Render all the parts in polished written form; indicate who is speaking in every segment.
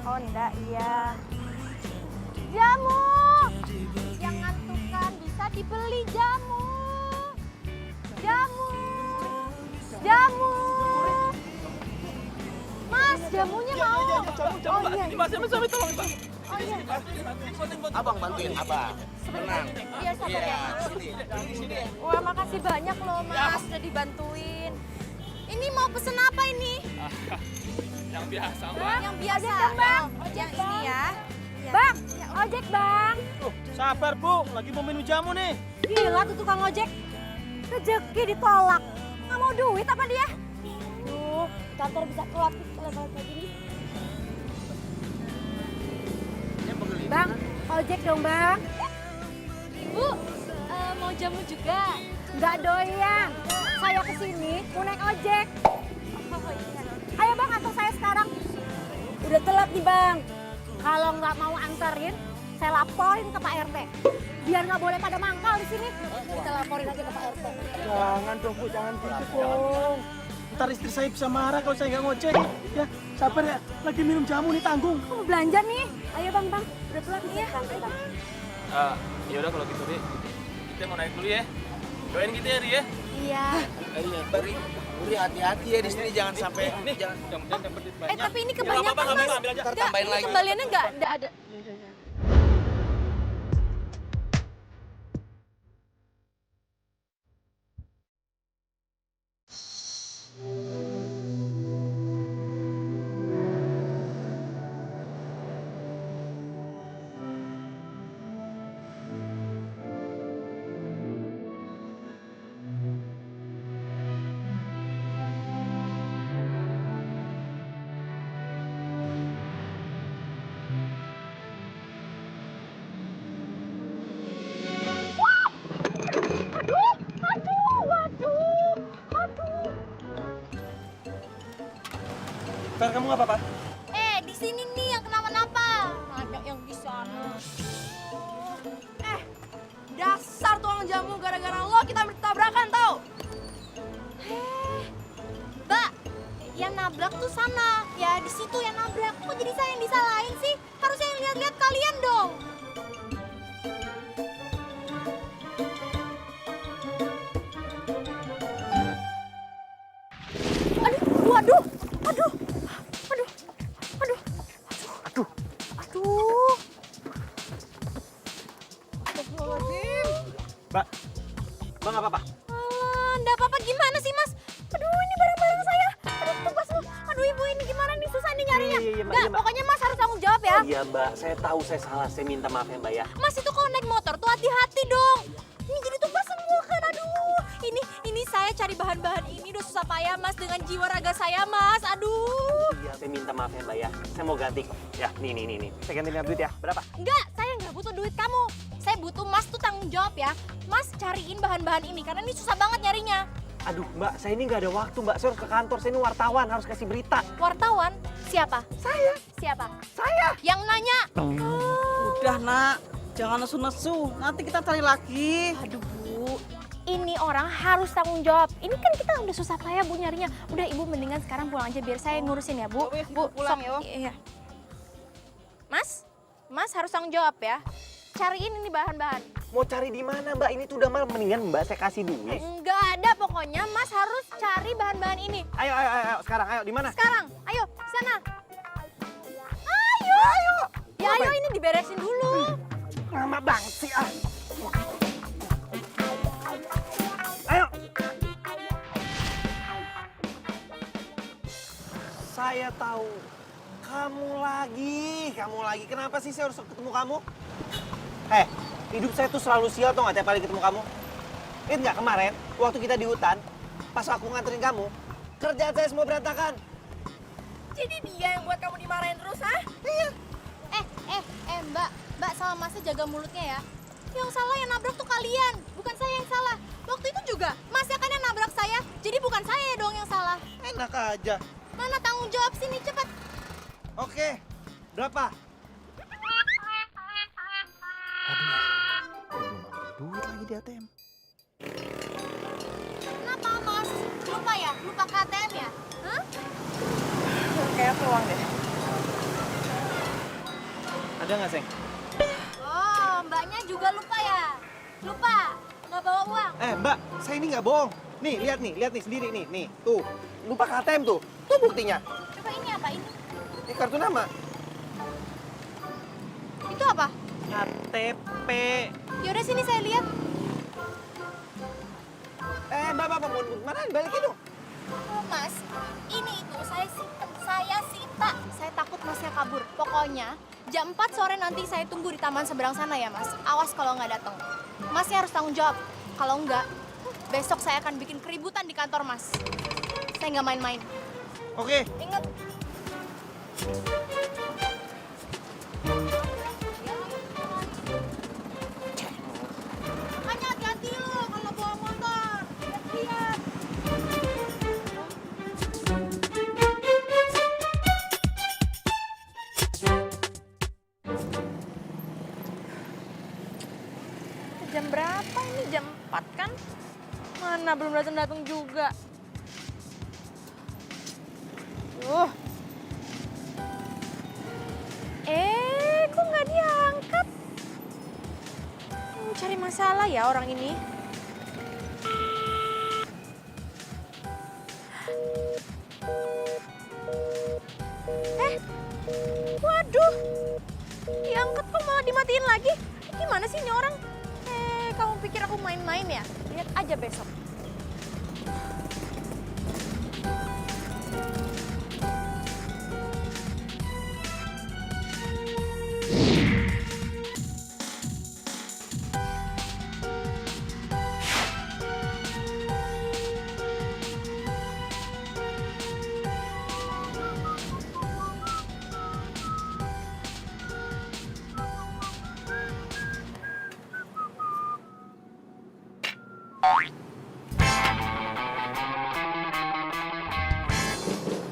Speaker 1: Honda, iya. Jamu! Yang ngantukan bisa dibeli jamu. Jamu! Jamu! Mas, jamunya mau.
Speaker 2: Jamu,
Speaker 1: Oh iya.
Speaker 2: ini Mas, tolong Pak.
Speaker 1: Oh iya.
Speaker 3: Abang bantuin, abang.
Speaker 1: Tenang. Iya, sabar ya, Mas.
Speaker 3: Sini.
Speaker 1: Wah, makasih banyak loh, Mas, udah dibantuin. Ini mau pesen apa ini?
Speaker 2: Yang biasa, Mbak.
Speaker 1: Yang biasa. Ojek dong, Bang. Yang ini ya. Bang, ojek, Bang.
Speaker 4: Sabar, Bu. Lagi mau minum jamu nih.
Speaker 1: Gila tuh tukang ojek. Rezeki ditolak. Nggak mau duit apa dia? Duh, kantor bisa keluar kalau kayak gini. Bang, ojek dong, Bang. Ibu, mau jamu juga? Nggak doyan. Saya kesini mau naik ojek. Oh, iya. Ayo, Bang, antar saya sekarang. Udah telat nih, Bang. Kalau nggak mau anterin, saya laporin ke Pak RT. Biar nggak boleh pada mangkal di sini. Kita laporin aja ke Pak RT.
Speaker 4: Jangan dong, Bu. Jangan gitu dong. Ntar istri saya bisa marah kalau saya nggak ngojek. Ya, sabar ya. Lagi minum jamu nih, tanggung.
Speaker 1: Mau belanja nih. Ayo, Bang. Udah telat nih ya.
Speaker 2: Ya udah kalau gitu, Ri. Kita mau naik dulu ya. Doain kita ya, Ri ya.
Speaker 1: Iya.
Speaker 3: Uri hati-hati ya di sini, jangan sampai
Speaker 2: Jangan dapat duit banyak.
Speaker 1: Tapi ini
Speaker 2: Nggak
Speaker 1: kebanyakan,
Speaker 2: apa-apa,
Speaker 1: Mas.
Speaker 2: ambil aja.
Speaker 3: Ntar
Speaker 1: Nggak,
Speaker 3: tambahin
Speaker 1: ini
Speaker 3: lagi.
Speaker 1: kembaliannya nggak ada.
Speaker 4: Fer, kamu nggak apa-apa?
Speaker 1: Di sini nih yang kenapa-napa. Ada yang di sana.
Speaker 5: Dasar tukang jamu, gara-gara lo kita bertabrakan tau?
Speaker 1: Mbak, yang nabrak tuh sana. Ya, di situ yang nabrak. Kok jadi saya yang disalahin sih? Harusnya yang lihat-lihat kalian dong. Waduh.
Speaker 4: Mbak, Mbak nggak apa-apa?
Speaker 1: Alah, enggak apa-apa gimana sih, Mas? Aduh, ini barang-barang saya. Aduh, tugas lu. Aduh, Ibu, ini gimana nih susah nih nyarinya.
Speaker 4: Iya, Mbak,
Speaker 1: Enggak,
Speaker 4: iya, Mbak.
Speaker 1: pokoknya Mas harus tanggung jawab ya.
Speaker 4: Iya, Mbak. Saya tahu saya salah. Saya minta maaf ya, Mbak ya.
Speaker 1: Mas itu kalau naik motor tuh hati-hati dong. Ini jadi tugas semua kan, aduh. Ini saya cari bahan-bahan ini udah susah payah, Mas, dengan jiwa raga saya, Mas. Aduh.
Speaker 4: Iya, saya minta maaf ya, Mbak ya. Saya mau ganti kok. Ya, nih. Saya ganti duit ya. Berapa?
Speaker 1: Enggak, saya nggak butuh duit kamu. Saya butuh Mas tuh tanggung jawab ya. Mas cariin bahan-bahan ini karena ini susah banget nyarinya.
Speaker 4: Aduh, Mbak, saya ini nggak ada waktu, Mbak. Saya harus ke kantor. Saya ini wartawan, harus kasih berita.
Speaker 1: Wartawan? Siapa?
Speaker 4: Saya.
Speaker 1: Siapa?
Speaker 4: Saya.
Speaker 1: Yang nanya.
Speaker 5: Udah nak, jangan nesu-nesu, nanti kita cari lagi.
Speaker 1: Aduh, Bu. Ini orang harus tanggung jawab. Ini kan kita udah susah payah, Bu, nyarinya. Udah, Ibu mendingan sekarang pulang aja biar saya ngurusin ya, Bu.
Speaker 5: Wes,
Speaker 1: Bu,
Speaker 5: pulang,
Speaker 1: sok.
Speaker 5: yo.
Speaker 1: Iya. Mas harus tanggung jawab ya. Cariin ini bahan-bahan.
Speaker 4: Mau cari di mana, Mbak? Ini tuh udah malam. Mendingan Mbak saya kasih duit.
Speaker 1: Enggak ada pokoknya, Mas harus cari bahan-bahan ini.
Speaker 4: Ayo. Sekarang, ayo. Di mana?
Speaker 1: Sekarang, ayo, sana. Ayo. Ya ayo ini diberesin dulu.
Speaker 4: Lama banget sih, ah. Ayo. Saya tahu. Kamu lagi. Kenapa sih saya harus ketemu kamu? Hidup saya tuh selalu sial tuh nggak tiap kali ketemu kamu. Ingat nggak kemarin, waktu kita di hutan, pas aku nganterin kamu, kerjaan saya semua berantakan.
Speaker 5: Jadi dia yang buat kamu dimarahin terus, ha?
Speaker 4: Iya.
Speaker 1: Mbak sama Masnya jaga mulutnya ya. Yang salah yang nabrak tuh kalian, bukan saya yang salah. Waktu itu juga Masnya kan yang nabrak saya, jadi bukan saya dong yang salah.
Speaker 4: Enak aja.
Speaker 1: Mana tanggung jawab sini cepat.
Speaker 4: Oke, berapa? Duit lagi di ATM.
Speaker 1: Kenapa Mas? Lupa ya? Lupa KTM ya? Hah?
Speaker 5: Kayak peluang deh.
Speaker 4: Udah nggak, Seng?
Speaker 1: Oh, mbaknya juga lupa ya? Lupa, nggak bawa uang.
Speaker 4: Mbak, saya ini nggak bohong. Nih, lihat nih sendiri nih. Tuh, lupa KTM tuh. Tuh buktinya.
Speaker 1: Coba ini apa ini?
Speaker 4: Ini kartu nama.
Speaker 1: Itu apa?
Speaker 4: KTP.
Speaker 1: Yaudah sini saya lihat.
Speaker 4: Mbak, mau mana? Balikin dong.
Speaker 1: Oh, Mas, ini itu saya sita. Saya takut Masnya kabur. Pokoknya jam 4 sore nanti saya tunggu di taman seberang sana ya, Mas. Awas kalau nggak datang. Masnya harus tanggung jawab. Kalau nggak, besok saya akan bikin keributan di kantor Mas. Saya nggak main-main.
Speaker 4: Oke.
Speaker 1: Ingat. Makanya hati-hati lo kalau bawa motor. Lihat-lihat. Jam berapa ini? Jam 4 kan? Mana belum datang-datang juga. Kok nggak diangkat? Cari masalah ya orang ini. Waduh, diangkat kok malah dimatiin lagi? Gimana sih ini orang? Kamu pikir aku main-main ya? Lihat aja besok.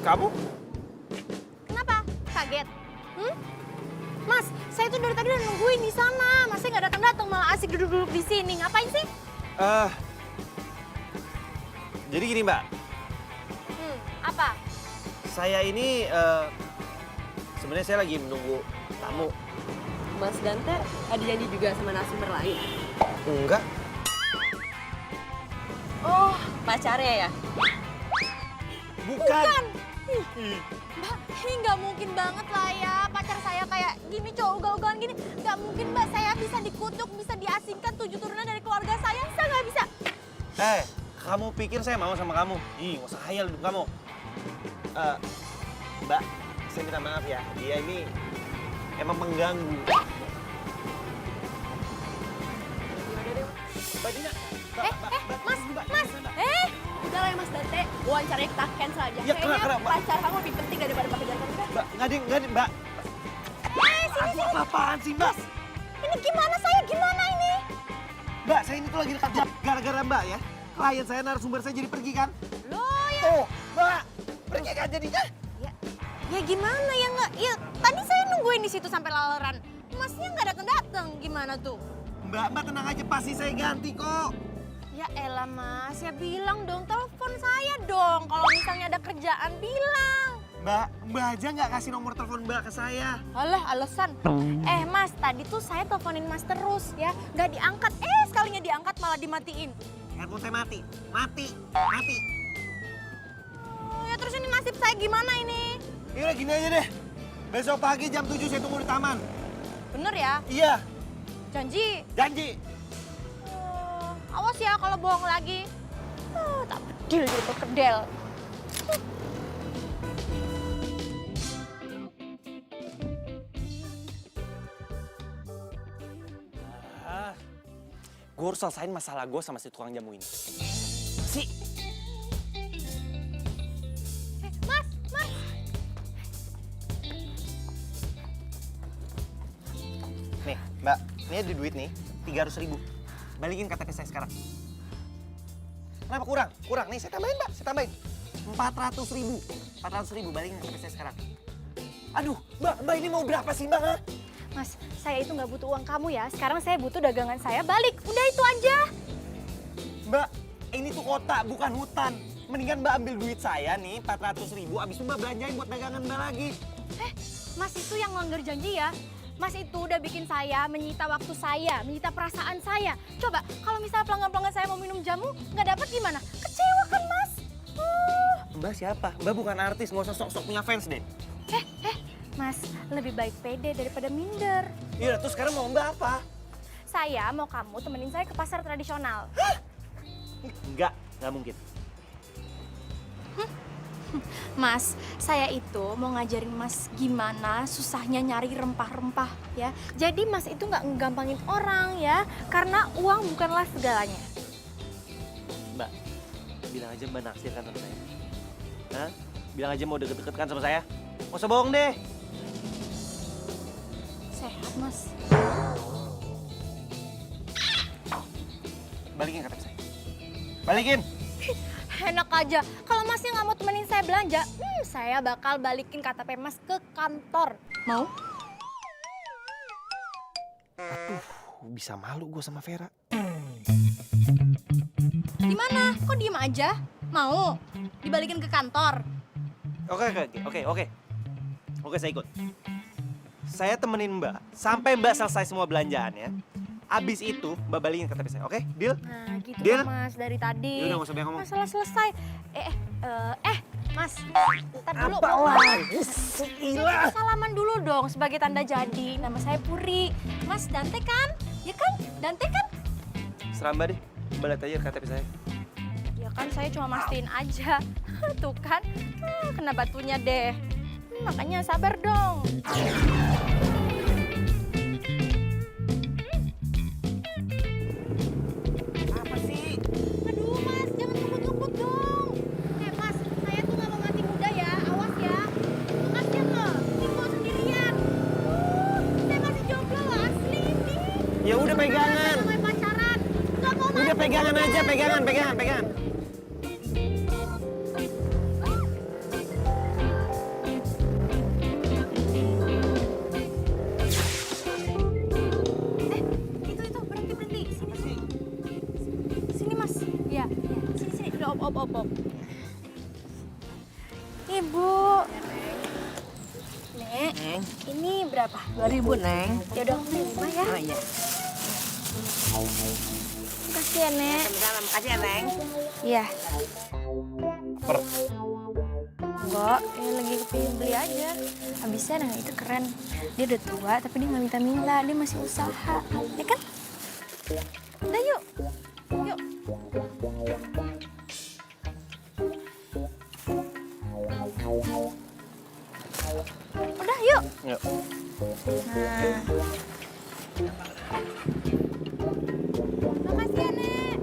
Speaker 4: Kamu?
Speaker 1: Kenapa? Kaget? Mas, saya tuh dari tadi udah nungguin di sana. Masnya nggak datang-datang, malah asik duduk-duduk di sini. Ngapain sih?
Speaker 4: Jadi gini, Mbak.
Speaker 1: Apa?
Speaker 4: Saya ini sebenarnya saya lagi menunggu tamu.
Speaker 6: Mas Dante ada janji juga sama narasumber lain?
Speaker 4: Enggak.
Speaker 6: Oh, pacarnya ya?
Speaker 4: Bukan.
Speaker 1: Mbak, ini nggak mungkin banget lah ya. Pacar saya kayak gini, cowok ugal-ugalan gini. Nggak mungkin, Mbak. Saya bisa dikutuk, bisa diasingkan 7 turunan dari keluarga saya. Saya nggak bisa.
Speaker 4: Kamu pikir saya mau sama kamu? Ih, nggak usah hayal hidup kamu. Mbak, saya minta maaf ya. Dia ini emang mengganggu. Mbak Dina.
Speaker 1: Mas.
Speaker 6: Udah lah ya Mas Dante, wawancaranya kita cancel aja.
Speaker 4: Ya,
Speaker 6: Kayaknya
Speaker 4: kenapa?
Speaker 6: pacar kamu lebih penting daripada pekerjaan kamu kan?
Speaker 4: Mbak, nggak ada, Mbak.
Speaker 1: Sini.
Speaker 4: Apa-apaan sih, Mbak?
Speaker 1: Ini gimana saya? Gimana ini?
Speaker 4: Mbak, saya ini tuh lagi dekat jam. Gara-gara Mbak ya, klien saya, narasumber saya jadi pergi kan?
Speaker 1: Loh ya.
Speaker 4: Oh, Mbak, pergi kan jadinya?
Speaker 1: Ya gimana ya nggak? Ya tadi saya nungguin di situ sampai laleran. Masnya nggak datang-datang. Gimana tuh?
Speaker 4: Mbak tenang aja, pasti saya ganti kok.
Speaker 1: Ya elah Mas, ya bilang dong, telepon saya dong. Kalau misalnya ada kerjaan, bilang.
Speaker 4: Mbak aja nggak kasih nomor telepon Mbak ke saya.
Speaker 1: Alah, alasan. Mas, tadi tuh saya teleponin Mas terus ya. Nggak diangkat, sekalinya diangkat malah dimatiin.
Speaker 4: Handphone saya mati.
Speaker 1: Ya terus ini nasib saya gimana ini?
Speaker 4: Yaudah gini aja deh. Besok pagi jam 7 saya tunggu di taman.
Speaker 1: Bener ya?
Speaker 4: Iya,
Speaker 1: Janji?
Speaker 4: janji.
Speaker 1: Awas ya kalau bohong lagi. Tak bedil jadi perkedel.
Speaker 4: Gue harus selesain masalah gue sama si tukang jamu ini.
Speaker 1: Mas.
Speaker 4: Nih, Mbak, ini ada duit nih, 300.000. Balikin KTP saya sekarang. Kenapa kurang? Kurang, nih saya tambahin, Mbak, saya tambahin. 400.000. 400.000, balikin KTP saya sekarang. Aduh, Mbak ini mau berapa sih, Mbak? Ha?
Speaker 1: Mas, saya itu nggak butuh uang kamu ya. Sekarang saya butuh dagangan saya balik. Udah itu aja.
Speaker 4: Mbak, ini tuh kota, bukan hutan. Mendingan Mbak ambil duit saya nih, 400.000, abis itu Mbak belanjain buat dagangan Mbak lagi.
Speaker 1: Mas itu yang melanggar janji ya. Mas itu udah bikin saya menyita waktu saya, menyita perasaan saya. Coba kalau misalnya pelanggan-pelanggan saya mau minum jamu, nggak dapat gimana? Kecewa kan Mas?
Speaker 4: Mbak siapa? Mbak bukan artis, nggak usah sok-sok punya fans deh.
Speaker 1: Mas, lebih baik pede daripada minder.
Speaker 4: Iya, terus sekarang mau Mbak apa?
Speaker 1: Saya mau kamu temenin saya ke pasar tradisional.
Speaker 4: Nggak mungkin.
Speaker 1: Mas, saya itu mau ngajarin Mas gimana susahnya nyari rempah-rempah ya. Jadi Mas itu nggak ngegampangin orang ya, karena uang bukanlah segalanya.
Speaker 4: Mbak, bilang aja Mbak naksir kan sama saya. Hah? Bilang aja mau deket-deket kan sama saya. Nggak usah bohong deh.
Speaker 1: Sehat Mas.
Speaker 4: Balikin KTP saya. Balikin!
Speaker 1: Enak aja, kalau Masnya nggak mau temenin saya belanja, saya bakal balikin KTP Mas ke kantor. Mau?
Speaker 4: Bisa malu gue sama Vera.
Speaker 1: Gimana? Kok diem aja? Mau? Dibalikin ke kantor?
Speaker 4: Oke, saya ikut. Saya temenin Mbak sampai Mbak selesai semua belanjaannya. Abis itu Mbak balikin KTP saya, oke? Deal?
Speaker 1: Nah gitu
Speaker 4: Deal?
Speaker 1: kan Mas dari tadi.
Speaker 4: Yaudah, nggak usah banyak ngomong.
Speaker 1: Masalah selesai. Mas, ntar dulu.
Speaker 4: Apa lagi?
Speaker 1: Kita salaman dulu dong sebagai tanda jadi. Nama saya Puri. Mas Dante kan? Ya kan? Dante kan?
Speaker 4: Serah Mbak deh. Mbak lihat aja KTP saya.
Speaker 1: Ya kan saya cuma mastiin aja. Tuh kan, kena batunya deh. Makanya sabar dong.
Speaker 4: Apa sih?
Speaker 1: Aduh Mas, jangan ngebut-ngebut dong. Mas, saya tuh nggak mau mati muda ya, awas ya. Kasian loh, tinggal sendirian. Saya masih jomblo loh, asli ini.
Speaker 4: Ya udah pegangan.
Speaker 1: Mau pacaran, nggak mau
Speaker 4: Udah
Speaker 1: mati.
Speaker 4: pegangan aja, pegangan.
Speaker 1: Itu berhenti. Sini Mas, ya, sini. Udah op. Ibu. Nek,
Speaker 6: Neng,
Speaker 1: ini berapa?
Speaker 6: 2000 Neng.
Speaker 1: Ya udah, aku terima ya.
Speaker 6: Oh iya.
Speaker 1: Makasih ya, Nek.
Speaker 6: Sama-sama, makasih ya Neng.
Speaker 1: Iya. Enggak, lagi kepingin beli aja. Habisnya nah itu keren. Dia udah tua tapi dia nggak minta-minta, dia masih usaha. Ya kan? Udah yuk. Udah yuk.
Speaker 4: Yuk.
Speaker 1: Nah. Makasih ya, Nek.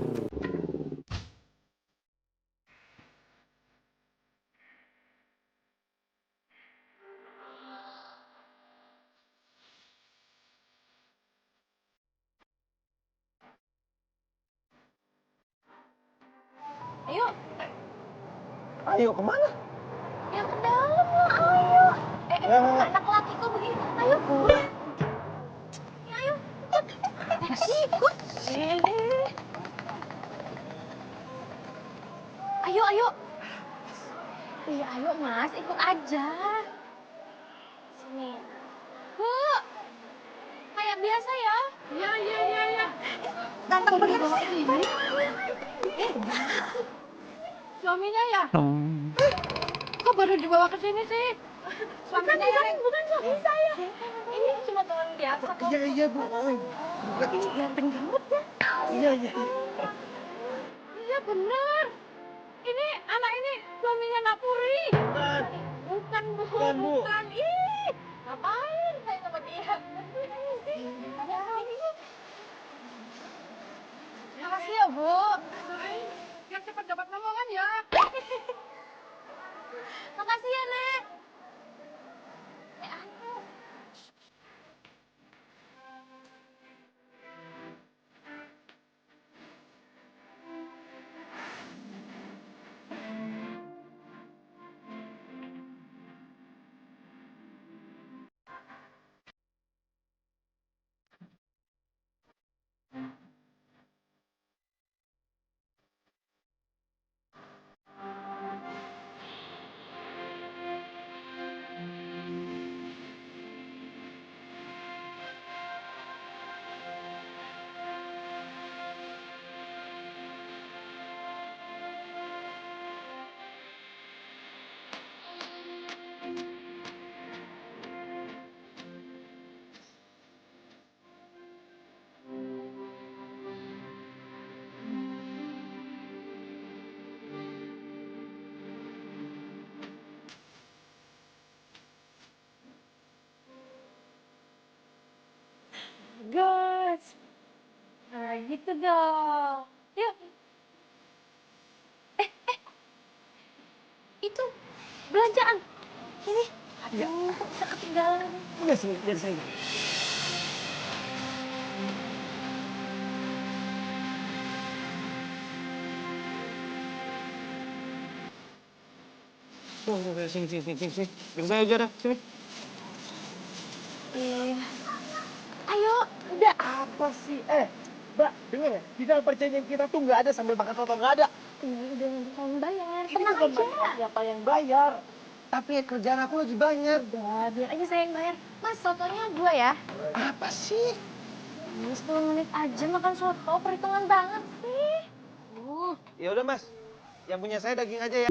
Speaker 1: Ayo,
Speaker 4: Ayo kemana?
Speaker 1: yang ke dalam lah, ayo. Anak laki kok begini. Ayo, udah. Ya, ayo, ikut. Ayo. Iya, ayo Mas, ikut aja. Sini. Bu, kayak biasa ya. Iya. Ganteng banget sih. Suaminya ya? Kok baru dibawa ke sini sih? Suaminya bukan suami saya. Ini cuma teman biasa kok.
Speaker 4: Iya, Bu.
Speaker 1: Ganteng banget ya.
Speaker 4: Iya.
Speaker 1: Iya bener. Ini anak ini suaminya Nak Puri. Bukan, Bu. Bukan. Ih, ngapain saya sama dia? Makasih ya, Bu. Biar cepat dapat ngomongan ya. Makasih ya, Nek. gitu dong. Yuk. Itu belanjaan. Ini. Aduh, kok bisa ketinggalan.
Speaker 4: Udah sini, dari sini. Udah, sini. Biar saya aja dah, sini.
Speaker 1: Ayo.
Speaker 4: Udah apa sih? Mbak, denger ya? Di dalam perjanjian kita tuh nggak ada sambil makan soto, nggak ada.
Speaker 1: Udah bukan bayar.
Speaker 4: Ini
Speaker 1: Tenang
Speaker 4: bukan
Speaker 1: aja.
Speaker 4: masalah siapa yang bayar. Tapi kerjaan aku lagi banyak.
Speaker 1: Udah, biar aja saya yang bayar. Mas, sotonya 2 ya?
Speaker 4: Apa sih?
Speaker 1: 10 menit aja makan soto, perhitungan banget sih.
Speaker 4: Ya udah Mas, yang punya saya daging aja ya.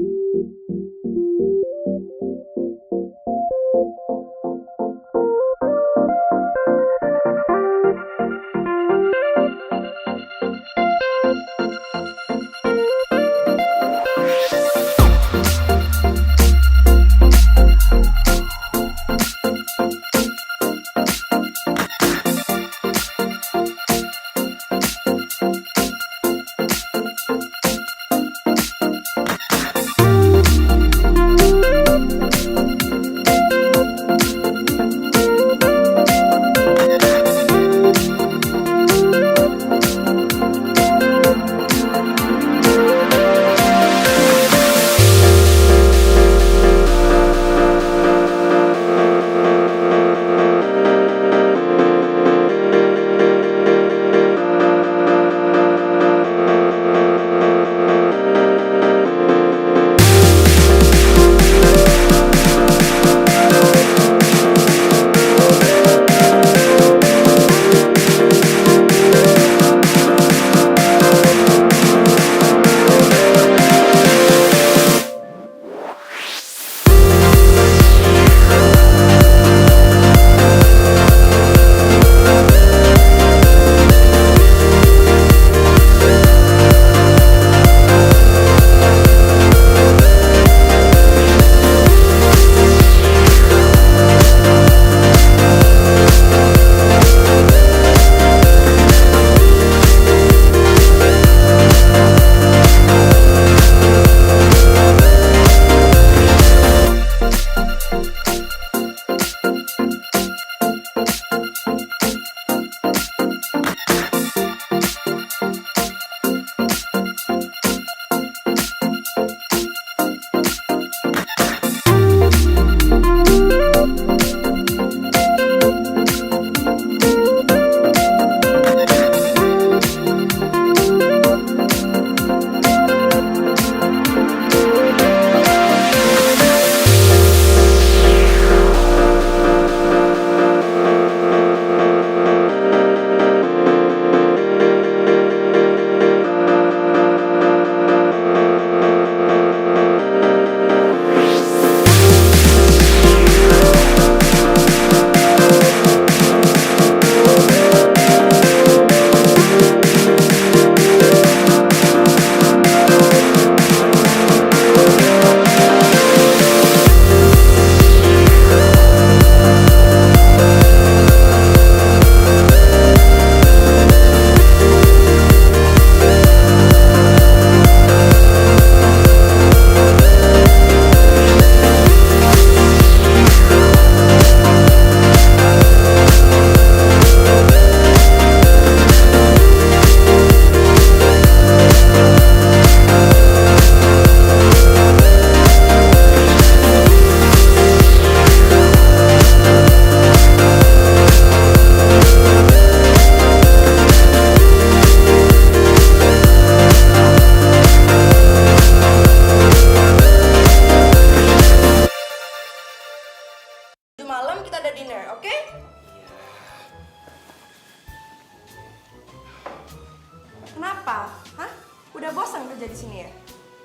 Speaker 6: Kenapa? Hah? Udah bosan kerja di sini ya?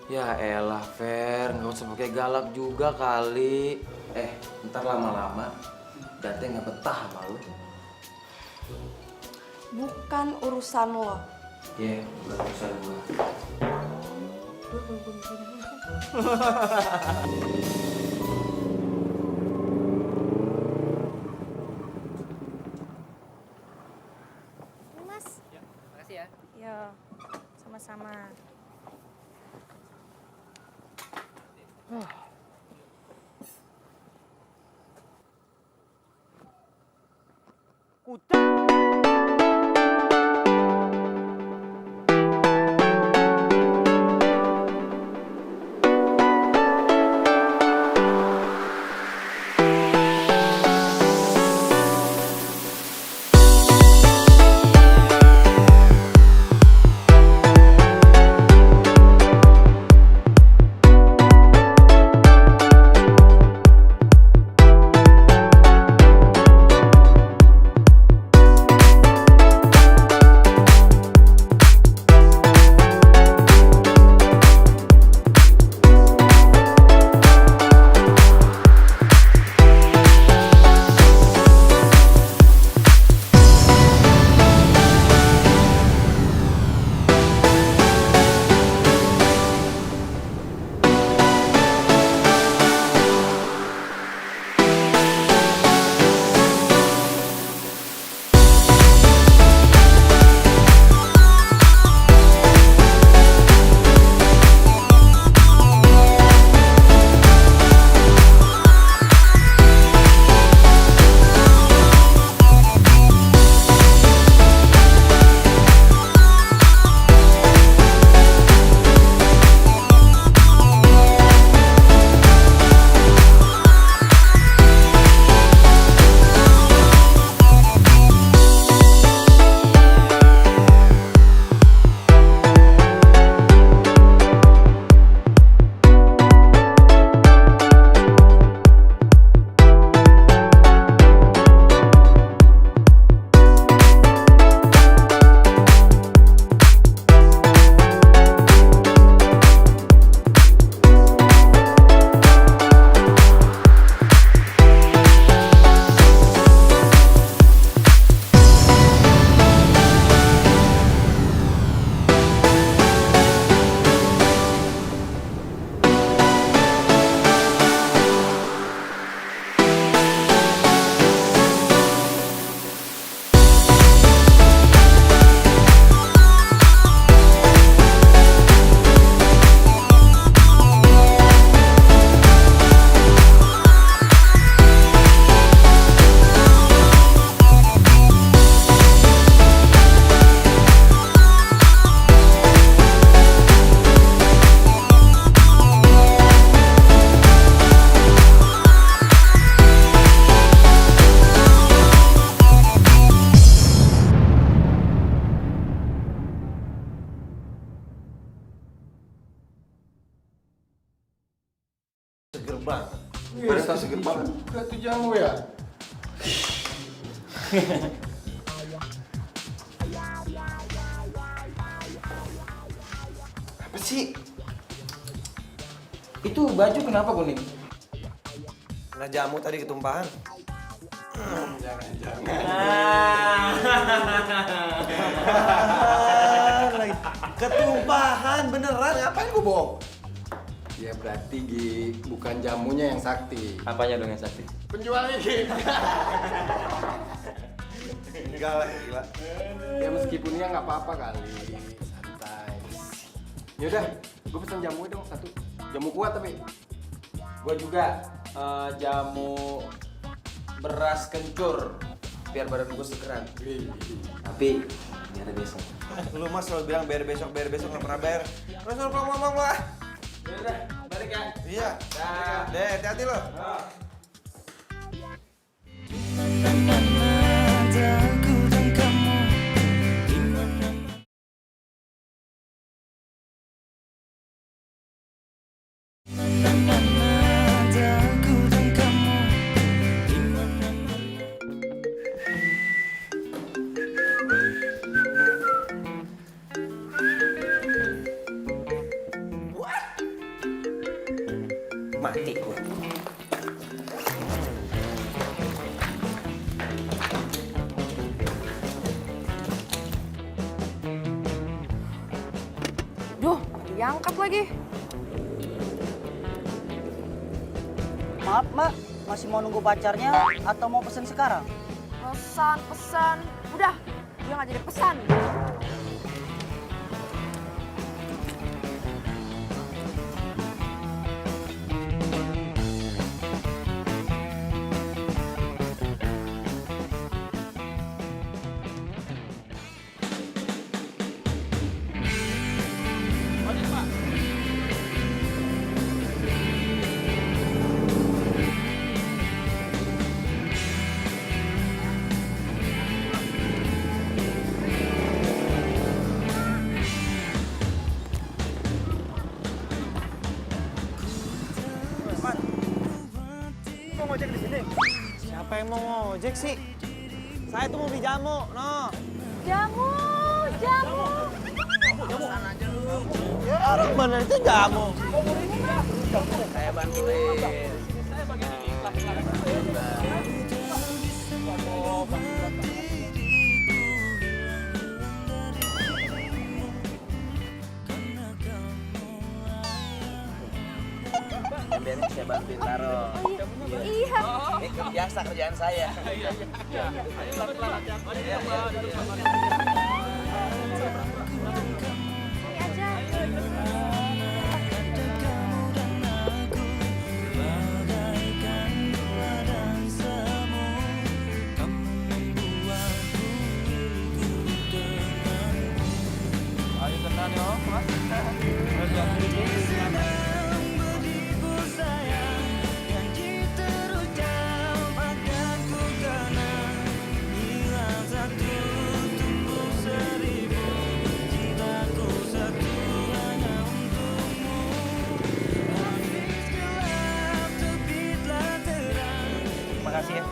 Speaker 3: Ya elah Fer, nggak usah pakai galak juga kali. Ntar lama-lama Dante nggak betah sama lu.
Speaker 6: Bukan urusan lo.
Speaker 3: Iya, bukan urusan gua.
Speaker 1: Mas.
Speaker 2: Ya, makasih ya.
Speaker 1: Sama-sama.
Speaker 4: Seger banget.
Speaker 7: Barista seger banget. Itu jamu ya?
Speaker 3: Apa sih? Itu baju kenapa kuning?
Speaker 4: Kena jamu tadi ketumpahan. Lagi ketumpahan beneran, ngapain gua bohong?
Speaker 7: Ya berarti bukan jamunya yang sakti.
Speaker 3: Apanya dong yang sakti?
Speaker 7: Penjualnya Gi.
Speaker 4: Enggak lah, gila.
Speaker 7: Ya meskipun ya nggak apa-apa kali. Santai. Yaudah, gue pesen jamu dong satu. Jamu kuat tapi.
Speaker 3: Gue juga jamu beras kencur biar badan gue segeran. Tapi biar besok.
Speaker 4: Lu mas selalu bilang bayar besok nggak pernah bayar. Terus lu ngomong lah.
Speaker 3: Yaudah, balik ya.
Speaker 4: Iya. Deh, hati-hati lo. Mati gua.
Speaker 6: Duh, diangkat lagi.
Speaker 5: Maaf mbak, masih mau nunggu pacarnya atau mau pesen sekarang?
Speaker 6: Pesan, pesan. Udah, dia nggak jadi pesan.
Speaker 4: Siapa yang mau ngojek sih? Saya tuh mau beli jamu, no.
Speaker 1: Jamu, jamu.
Speaker 4: Ya orang mana itu jamu?
Speaker 2: Saya bantuin. Biar saya bantuin taruh.
Speaker 1: Iya.
Speaker 2: Ini biasa kerjaan saya.
Speaker 1: Ini aja.
Speaker 2: Ayo tenang yo, Mas.
Speaker 4: Makasih ya.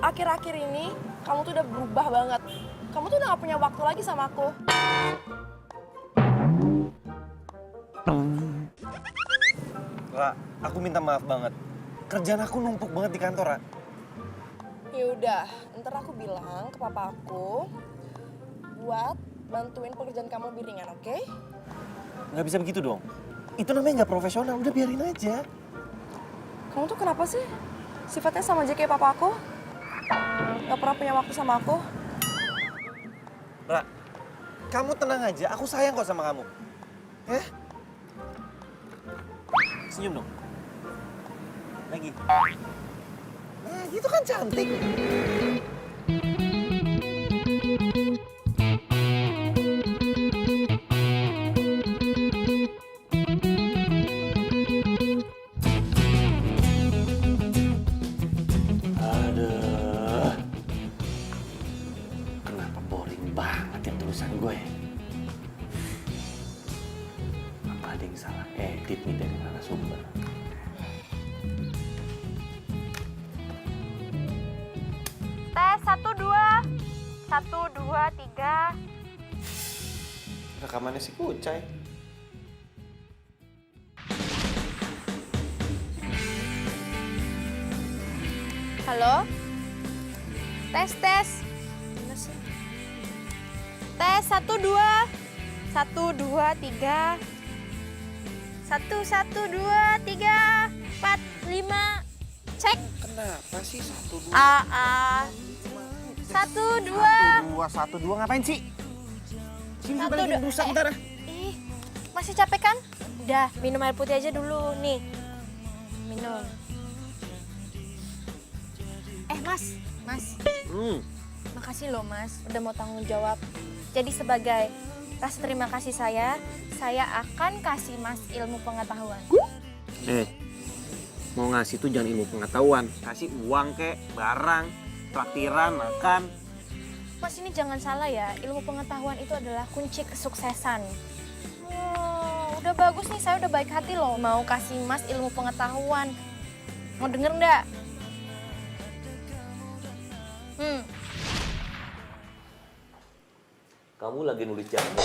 Speaker 6: Akhir-akhir ini, kamu tuh udah berubah banget. Kamu tuh udah gak punya waktu lagi sama aku.
Speaker 4: Ra, aku minta maaf banget. Kerjaan aku numpuk banget di kantor, Ra.
Speaker 6: Yaudah, ntar aku bilang ke papa aku buat bantuin pekerjaan kamu lebih ringan, oke?
Speaker 4: Nggak bisa begitu dong. Itu namanya nggak profesional, udah biarin aja.
Speaker 6: Kamu tuh kenapa sih? Sifatnya sama aja kayak papa aku. Gak pernah punya waktu sama aku.
Speaker 4: Ra, kamu tenang aja, aku sayang kok sama kamu. Ya? Senyum dong. Lagi. Nah, gitu kan cantik.
Speaker 8: Aduh, kenapa boring banget ya tulisan gue? Apa ada yang salah edit nih dari narasumber?
Speaker 1: Tes 1, 2. 1, 2, 3.
Speaker 4: Rekamannya si Kucai.
Speaker 1: Halo? Tes, tes. Tes 1, 2. 1, 2, 3. 1, 1, 2, 3, 4, 5. cek.
Speaker 4: Kenapa sih 1, 2?
Speaker 1: Satu, dua.
Speaker 4: 1, 2 ngapain sih? Sini balikin rusak ntar.
Speaker 1: Ih, masih capek kan? Udah, minum air putih aja dulu. Nih, minum. Mas. Makasih loh mas, udah mau tanggung jawab. Jadi sebagai rasa terima kasih saya akan kasih mas ilmu pengetahuan.
Speaker 4: Mau ngasih tuh jangan ilmu pengetahuan. Kasih uang kek, barang, traktiran, makan.
Speaker 1: Mas ini jangan salah ya, ilmu pengetahuan itu adalah kunci kesuksesan. Oh, udah bagus nih, saya udah baik hati loh mau kasih mas ilmu pengetahuan. Mau denger nggak?
Speaker 8: Kamu lagi nulis jamu.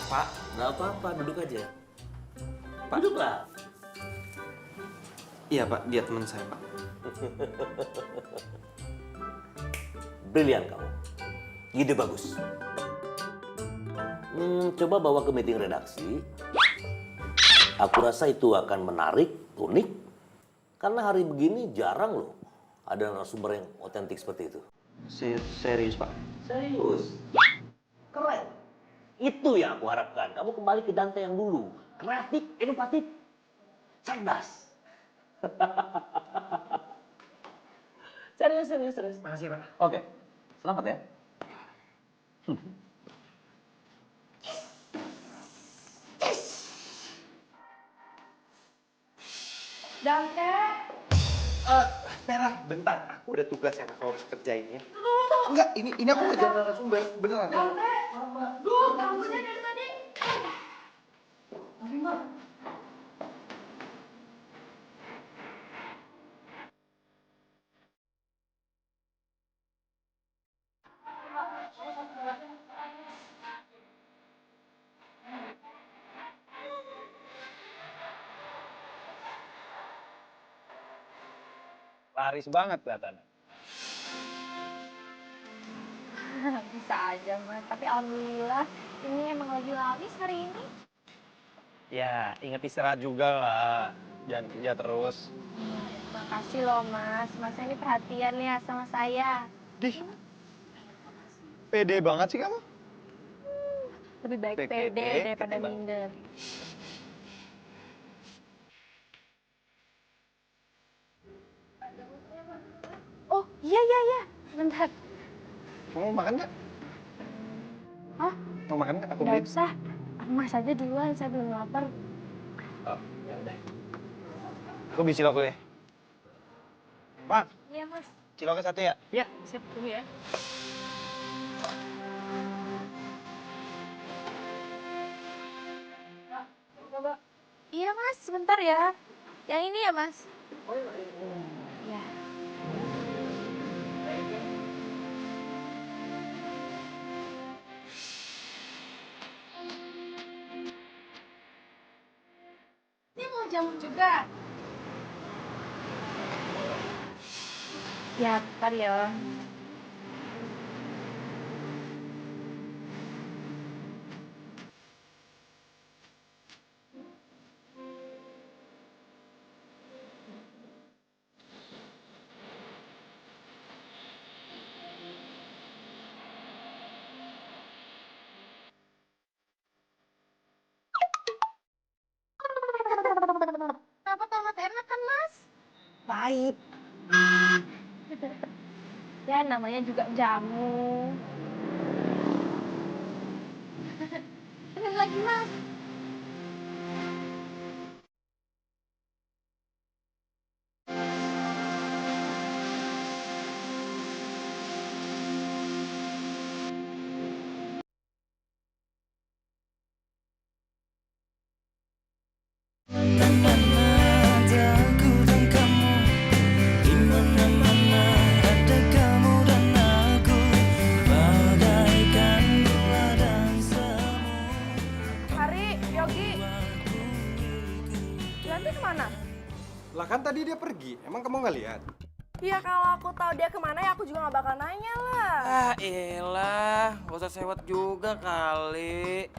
Speaker 4: Pak,
Speaker 8: Nggak apa-apa, duduk aja. Duduklah.
Speaker 4: iya Pak, dia teman saya Pak.
Speaker 8: Brilian kamu. Ide bagus. Coba bawa ke meeting redaksi. Aku rasa itu akan menarik, unik. Karena hari begini jarang loh ada narasumber yang otentik seperti itu.
Speaker 4: Serius Pak.
Speaker 8: Serius? Keren. Itu yang aku harapkan. Kamu kembali ke Dante yang dulu. Kreatif, inovatif, cerdas. Serius.
Speaker 4: Makasih Pak.
Speaker 8: Oke, selamat ya.
Speaker 1: Dante.
Speaker 4: Merah, bentar. Aku ada tugas yang aku harus kerjain ya. Enggak, ini aku ngejar narasumber. Beneran.
Speaker 1: Duh, kamunya dari tadi.
Speaker 4: Laris banget kelihatannya.
Speaker 1: Bisa aja mas, tapi alhamdulillah ini emang lagi laris hari ini.
Speaker 4: Ya, inget istirahat juga lah. Jangan kerja terus.
Speaker 1: Makasih loh mas, mas ini perhatian ya sama saya.
Speaker 4: Dih, pede banget sih kamu.
Speaker 1: Lebih baik
Speaker 4: Baik
Speaker 1: pede
Speaker 4: pede
Speaker 1: daripada
Speaker 4: ketimbang-
Speaker 1: minder. Oh iya, bentar.
Speaker 4: Mau makan nggak?
Speaker 1: Hah?
Speaker 4: Mau makan nggak? Aku
Speaker 1: Nggak
Speaker 4: beli.
Speaker 1: usah, mas aja duluan, saya belum lapar.
Speaker 4: Oh, ya udah. Aku beli cilok dulu ya. Pak,
Speaker 1: Iya mas.
Speaker 4: ciloknya 1 ya?
Speaker 1: Ya, siap dulu ya. Iya mas, sebentar ya. Yang ini ya mas. Ya. Ini mau jamu juga. Ya, bentar ya. Kenapa tomat enak kan, Mas?
Speaker 4: Pahit.
Speaker 1: Ya, namanya juga jamu. Pengen lagi, Mas.
Speaker 6: Hari, Yogi. Yanti kemana?
Speaker 7: Lah kan tadi dia pergi, emang kamu nggak lihat?
Speaker 6: Ya kalau aku tahu dia kemana ya aku juga nggak bakal nanya lah.
Speaker 3: Ah elah, gak usah sewot juga kali.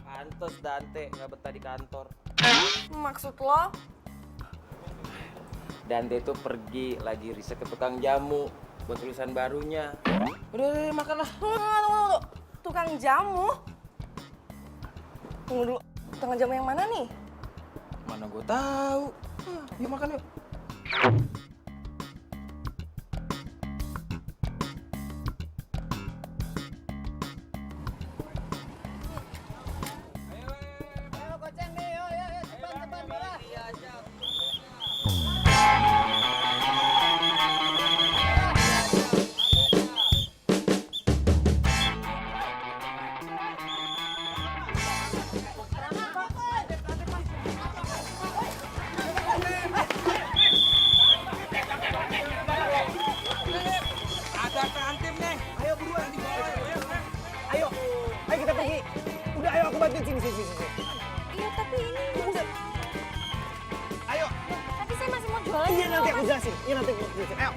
Speaker 3: Pantes Dante nggak betah di kantor.
Speaker 6: Maksud lo?
Speaker 3: Dante tuh pergi lagi riset ke tukang jamu buat tulisan barunya.
Speaker 2: Udah, makanlah.
Speaker 6: Tunggu. Tukang jamu? Tunggu dulu. Tukang jamu yang mana nih?
Speaker 3: Mana gue tahu.
Speaker 2: Yuk makan yuk.
Speaker 4: Ayo kita pergi. Udah, ayo aku bantuin sini.
Speaker 1: Iya, tapi ini udah.
Speaker 4: Ayo.
Speaker 1: Tapi saya masih mau jualan.
Speaker 4: Iya, nanti aku jelasin. Ayo.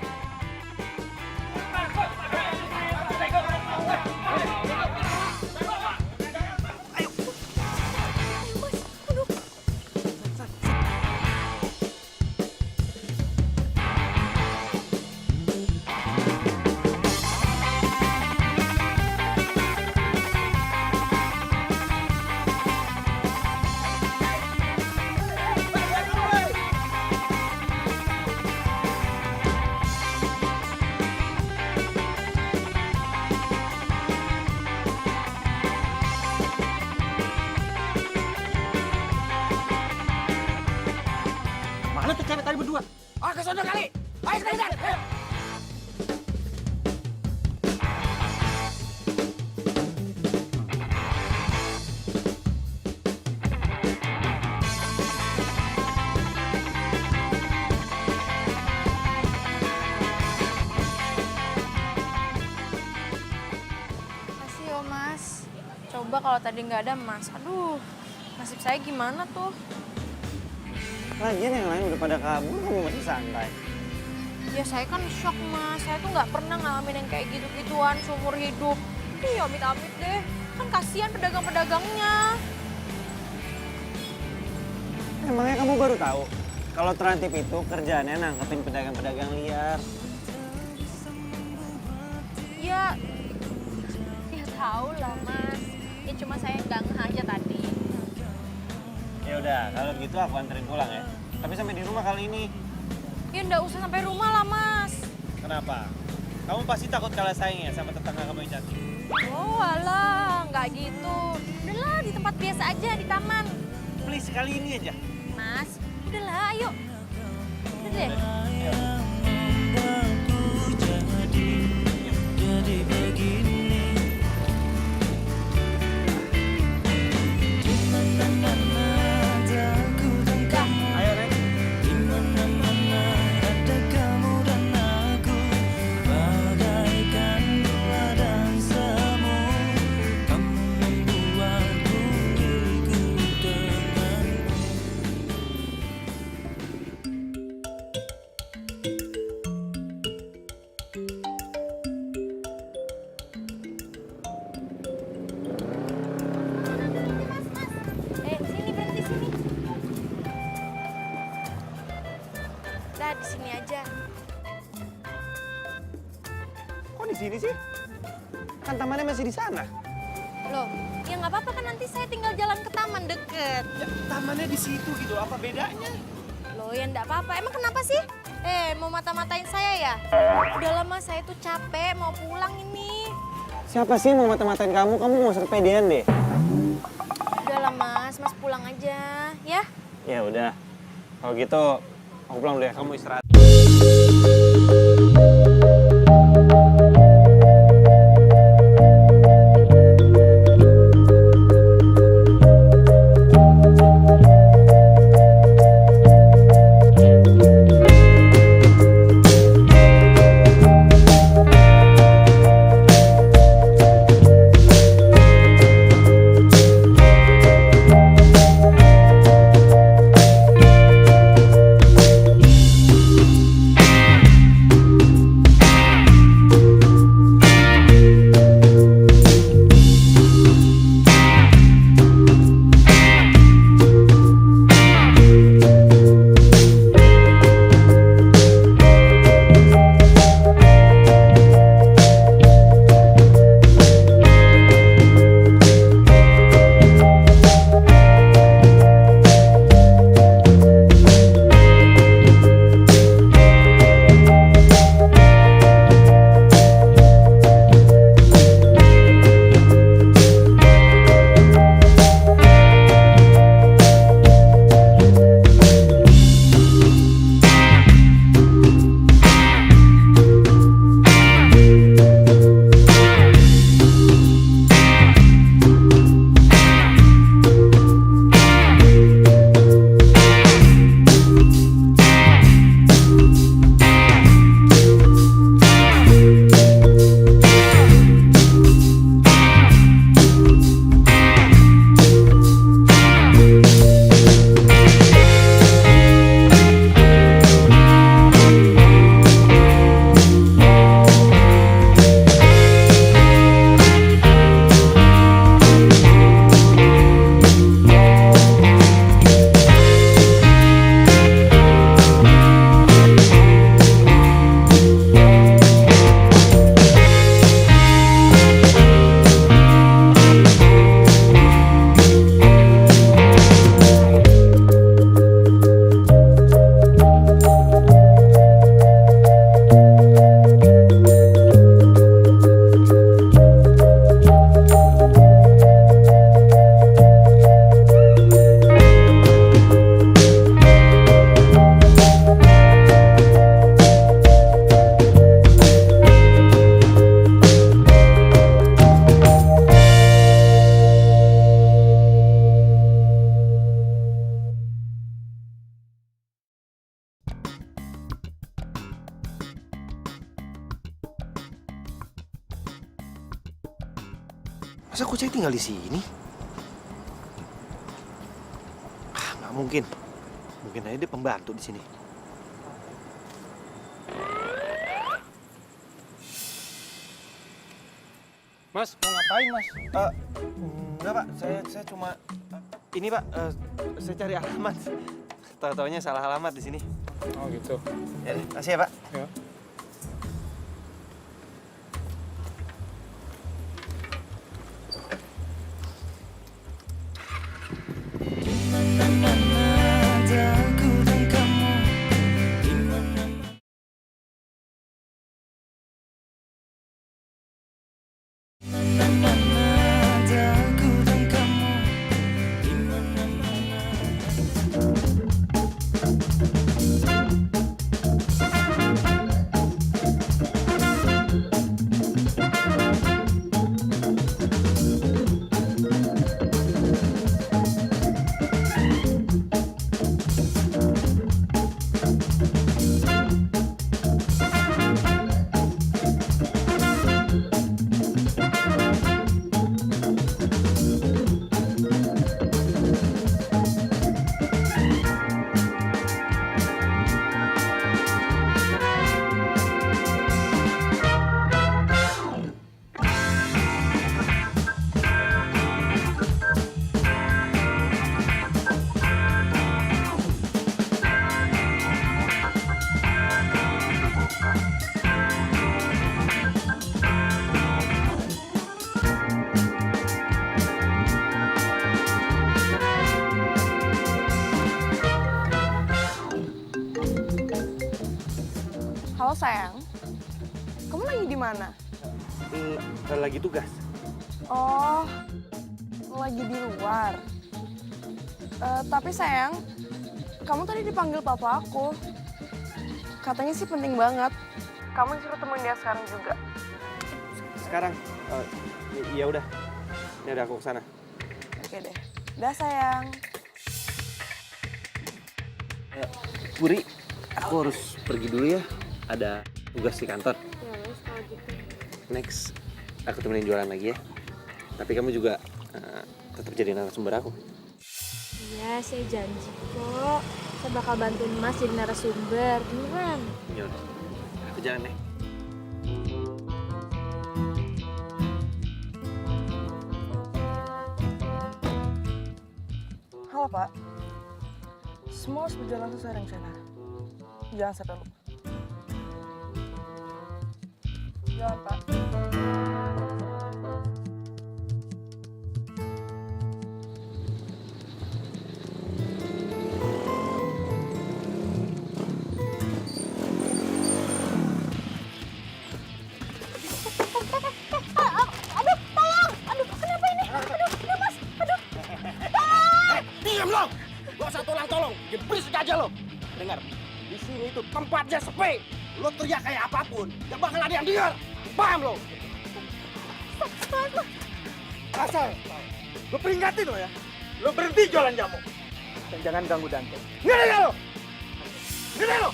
Speaker 2: Mana tuh cewek tadi berdua? Ah, ke sana kali. Ayo sekalian. Ayo.
Speaker 1: Makasih yo Mas. Coba kalau tadi nggak ada Mas. Aduh, nasib saya gimana tuh?
Speaker 4: Lagian yang lain udah pada kabur, kamu masih santai.
Speaker 1: Ya saya kan shock Mas. Saya tuh nggak pernah ngalamin yang kayak gitu-gituan seumur hidup. Ih, amit-amit deh. Kan kasihan pedagang-pedagangnya.
Speaker 4: Emangnya kamu baru tahu kalau Trantip itu kerjaannya nangkepin pedagang-pedagang liar.
Speaker 1: Ya tahu lah Mas. Ya cuma saya nggak ngeh aja tadi.
Speaker 4: Ya udah, kalau gitu aku anterin pulang ya. Tapi sampai di rumah kali ini.
Speaker 1: Ya nggak usah sampai rumah lah Mas.
Speaker 4: Kenapa? Kamu pasti takut kalah saing ya sama tetangga kamu yang cantik.
Speaker 1: Oh alah, nggak gitu. Udahlah di tempat biasa aja, di taman.
Speaker 4: Please, kali ini aja.
Speaker 1: Mas, udahlah ayo. Udah deh.
Speaker 4: Ayo, Ren.
Speaker 1: Sini berhenti sini. Dah di sini aja.
Speaker 4: Kok di sini sih? Kan tamannya masih di sana.
Speaker 1: Loh, ya nggak apa-apa kan nanti saya tinggal jalan ke taman deket.
Speaker 4: Ya, tamannya di situ gitu. Apa bedanya?
Speaker 1: Loh ya nggak apa-apa. Emang kenapa sih? Mau mata-matain saya ya? Udah lama saya tuh capek mau pulang ini.
Speaker 4: Siapa sih yang mau mata-matain kamu? Kamu nggak usah kepedean deh.
Speaker 1: Udah lah Mas pulang aja ya.
Speaker 4: Ya udah. Kalau gitu, aku pulang dulu ya. Kamu istirahat. Masa Kucai tinggal di sini? Ah, nggak mungkin. Mungkin aja dia pembantu di sini.
Speaker 7: Mas, mau ngapain mas?
Speaker 4: Enggak Pak, saya cuma ini Pak, saya cari alamat. Tahu-taunya salah alamat di sini.
Speaker 7: Oh gitu.
Speaker 4: Ya, kasih ya Pak.
Speaker 7: Ya.
Speaker 6: Halo sayang, kamu lagi di mana?
Speaker 4: Lagi tugas.
Speaker 6: Oh, lagi di luar. Tapi sayang, kamu tadi dipanggil papa aku. Katanya sih penting banget. Kamu disuruh temuin dia sekarang juga.
Speaker 4: Sekarang, ya udah. Ini ada aku kesana.
Speaker 6: Oke deh. Dah sayang.
Speaker 4: Puri, aku harus pergi dulu ya. Ada tugas di kantor.
Speaker 1: Ya wes kalau gitu.
Speaker 4: Next, aku temenin jualan lagi ya. Tapi kamu juga tetap jadi narasumber aku.
Speaker 1: Iya, saya janji kok. Saya bakal bantuin Mas jadi narasumber. Beneran.
Speaker 4: Ya udah, aku jalan ya.
Speaker 6: Halo Pak. Semua harus berjalan sesuai rencana. Jangan sampai lupa. Jalan Pak.
Speaker 7: Diam lo! Gak usah tolong-tolong, berisik aja lo. Dengar, di sini itu tempatnya sepi. Lo teriak kayak apapun, gak bakal ada yang dengar. Paham lo? Asal, lo peringatin lo ya. Lo berhenti jualan jamu. Dan jangan ganggu Dante. Ngerti gak lo? Ngerti lo?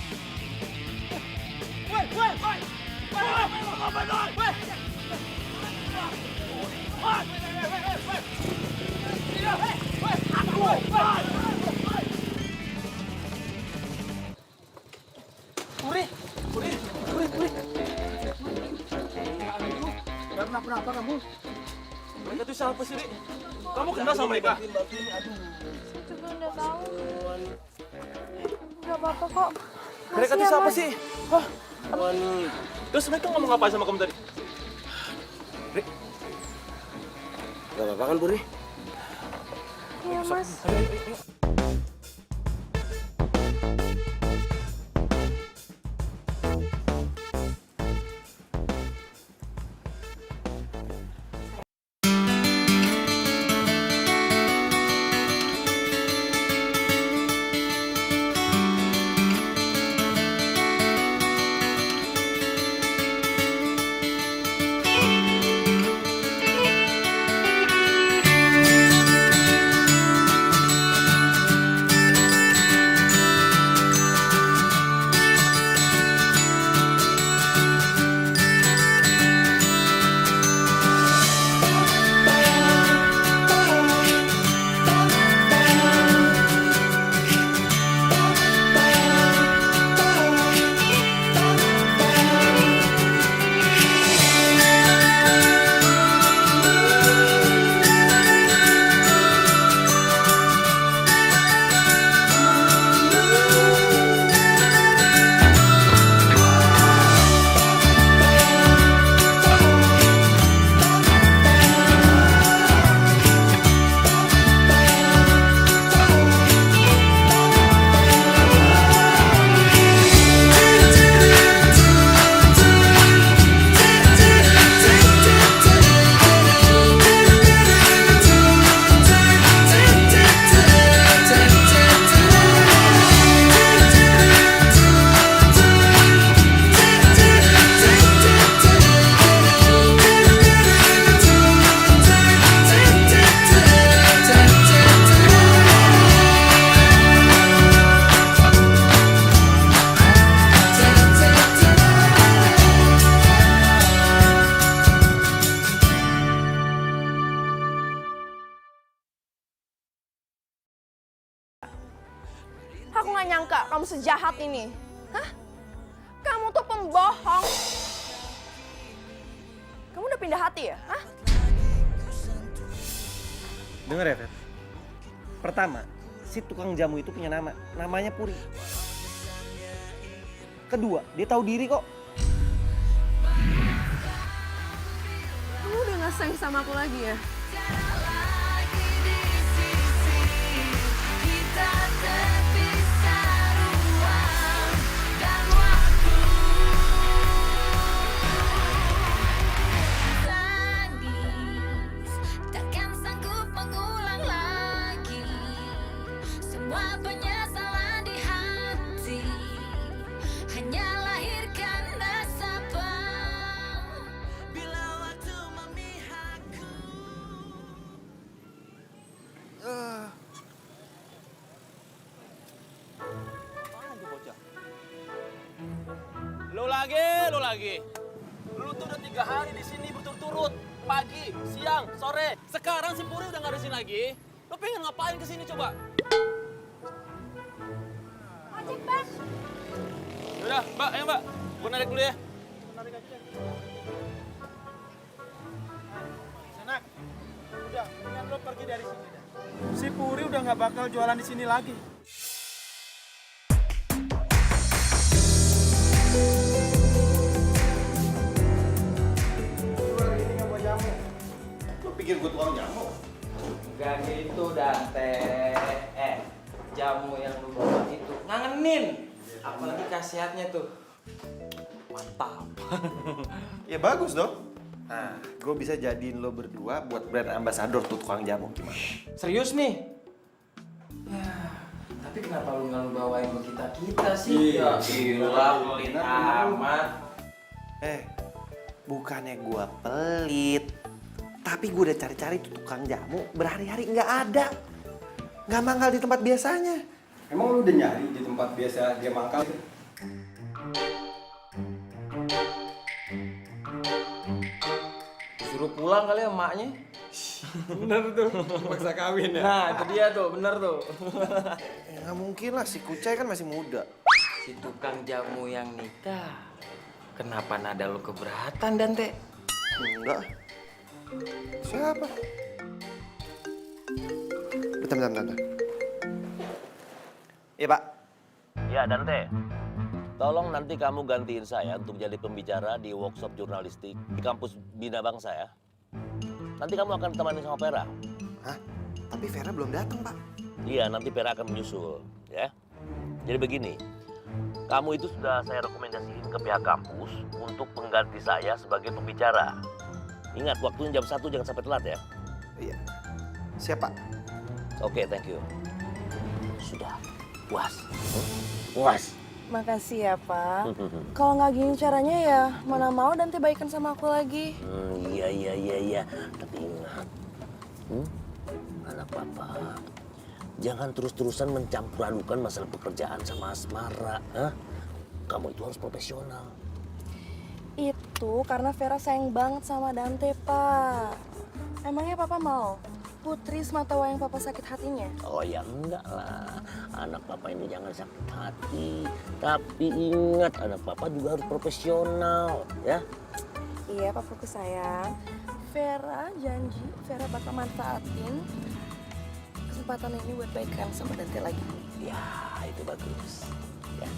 Speaker 7: Woi, woi, woi!
Speaker 2: Gak kenapa-napa kamu. Mereka tuh siapa sih, Ri? Kamu kenal sama mereka?
Speaker 1: Juga udah tahu. Gak apa-apa kok.
Speaker 2: Mereka tuh siapa sih? Hah? Terus mereka ngomong apa sama kamu tadi?
Speaker 7: Gak apa-apa kan, Puri?
Speaker 1: Iya, Mas.
Speaker 6: kamu sejahat ini? Hah? Kamu tuh pembohong. Kamu udah pindah hati ya? Hah?
Speaker 4: Dengar ya, Fer. Pertama, si tukang jamu itu punya nama. Namanya Puri. Kedua, dia tahu diri kok.
Speaker 6: Kamu udah gak sayang sama aku lagi ya?
Speaker 9: Takkan sanggup mengulang lagi semua penyesalan di hati, hanya lahirkan nasabah bila waktu memihakku.
Speaker 2: Lo lagi. Lu tuh udah 3 hari di sini berturut-turut. Pagi, siang, sore. Sekarang si Puri udah nggak ada di sini lagi. Lo pengen ngapain ke sini coba?
Speaker 1: Ojek, Bang.
Speaker 2: Yaudah, Mbak, ayo Mbak. Gue narik dulu ya.
Speaker 7: Senak, udah, mendingan lo pergi dari sini dah. Si Puri udah nggak bakal jualan di sini lagi.
Speaker 4: Lo pikir gue tukang jamu?
Speaker 3: Gak gitu, Dante. Jamu yang lu bawa itu ngangenin. Apalagi khasiatnya tuh. Mantap.
Speaker 4: Ya bagus dong. Nah, gue bisa jadiin lo berdua buat brand ambassador tuh tukang jamu. Gimana?
Speaker 3: Serius nih? Ya, tapi kenapa lu nggak lu bawain ke kita sih? Ya gila, pelit amat.
Speaker 4: Bukannya gue pelit. Tapi gue udah cari-cari tuh tukang jamu berhari-hari nggak ada. Nggak mangkal di tempat biasanya.
Speaker 7: Emang lu udah nyari di tempat biasa dia mangkal?
Speaker 3: Suruh pulang kali ya emaknya.
Speaker 7: Bener tuh, paksa kawin ya.
Speaker 3: Nah, itu dia tuh, bener tuh.
Speaker 4: Nggak mungkin lah, si Kucai kan masih muda.
Speaker 3: Si tukang jamu yang nikah. Kenapa nada lu keberatan, Dante?
Speaker 4: Enggak. Siapa? Bentar. Iya, Pak.
Speaker 8: Ya, Dante. Tolong nanti kamu gantiin saya untuk jadi pembicara di workshop jurnalistik di kampus Bina Bangsa ya. Nanti kamu akan ditemani sama Vera.
Speaker 4: Hah? Tapi Vera belum datang, Pak.
Speaker 8: Iya, nanti Vera akan menyusul, ya. Jadi begini, kamu itu sudah saya rekomendasiin ke pihak kampus untuk pengganti saya sebagai pembicara. Ingat, waktunya jam 1, jangan sampai telat ya.
Speaker 4: Iya. Siap, Pak.
Speaker 8: Oke, thank you. Sudah, puas. Puas.
Speaker 6: Makasih ya, Pak. Kalau nggak gini caranya ya, mana mau Dante baikan sama aku lagi.
Speaker 8: Iya. Tapi ingat, anak papa, jangan terus-terusan mencampur adukan masalah pekerjaan sama asmara. Hah? Kamu itu harus profesional.
Speaker 6: Itu karena Vera sayang banget sama Dante, Pak. Emangnya Papa mau Putri semata wayang Papa sakit hatinya?
Speaker 8: Oh ya enggak lah, anak papa ini jangan sakit hati. Tapi ingat, anak papa juga harus profesional, ya.
Speaker 6: Iya, Papaku sayang. Vera janji, Vera bakal manfaatin kesempatan ini buat baikan sama Dante lagi.
Speaker 8: Ya, itu bagus. Ya.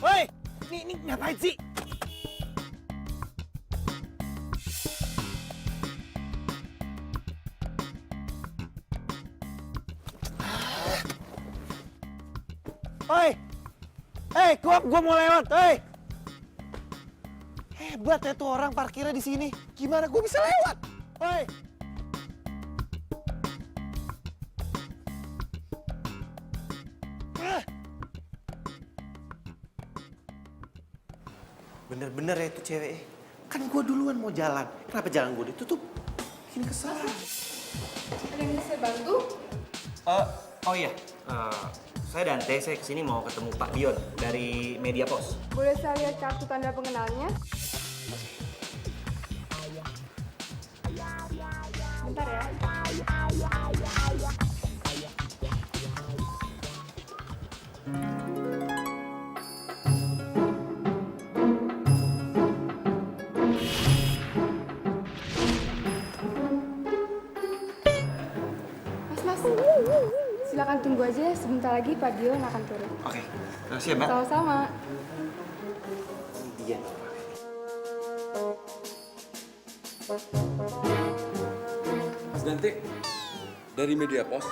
Speaker 4: Woi, ini ngapain sih? Gua mau lewat, Hebat ya tuh orang parkirnya di sini. Gimana gua bisa lewat? Bener-bener ya itu cewek. Kan gue duluan mau jalan. Kenapa jalan gue ditutup? Bikin kesal.
Speaker 6: Ada yang bisa bantu?
Speaker 5: Oh iya, saya Dante, saya kesini mau ketemu Pak Dion dari Media Pos.
Speaker 6: Boleh saya lihat kartu tanda pengenalnya? Bentar ya. Mas, silakan tunggu aja. Sebentar lagi Pak Dion akan turun.
Speaker 4: Oke, makasih ya Mbak.
Speaker 6: Sama-sama.
Speaker 4: Iya.
Speaker 10: Mas Dante, dari Media Pos.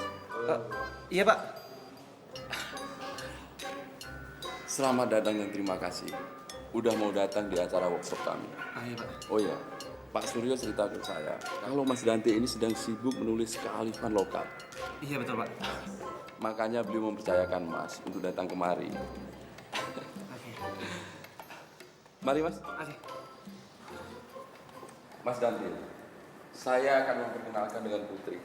Speaker 4: Iya Pak.
Speaker 10: Selamat datang dan terima kasih. Udah mau datang di acara workshop kami.
Speaker 4: Iya Pak.
Speaker 10: Oh iya, Pak Suryo cerita ke saya, kalau Mas Dante ini sedang sibuk menulis kearifan lokal.
Speaker 4: Iya betul Pak.
Speaker 10: Makanya beliau mempercayakan Mas untuk datang kemari. Mari Mas.
Speaker 4: Oke.
Speaker 10: Mas Dante, saya akan memperkenalkan dengan Putri.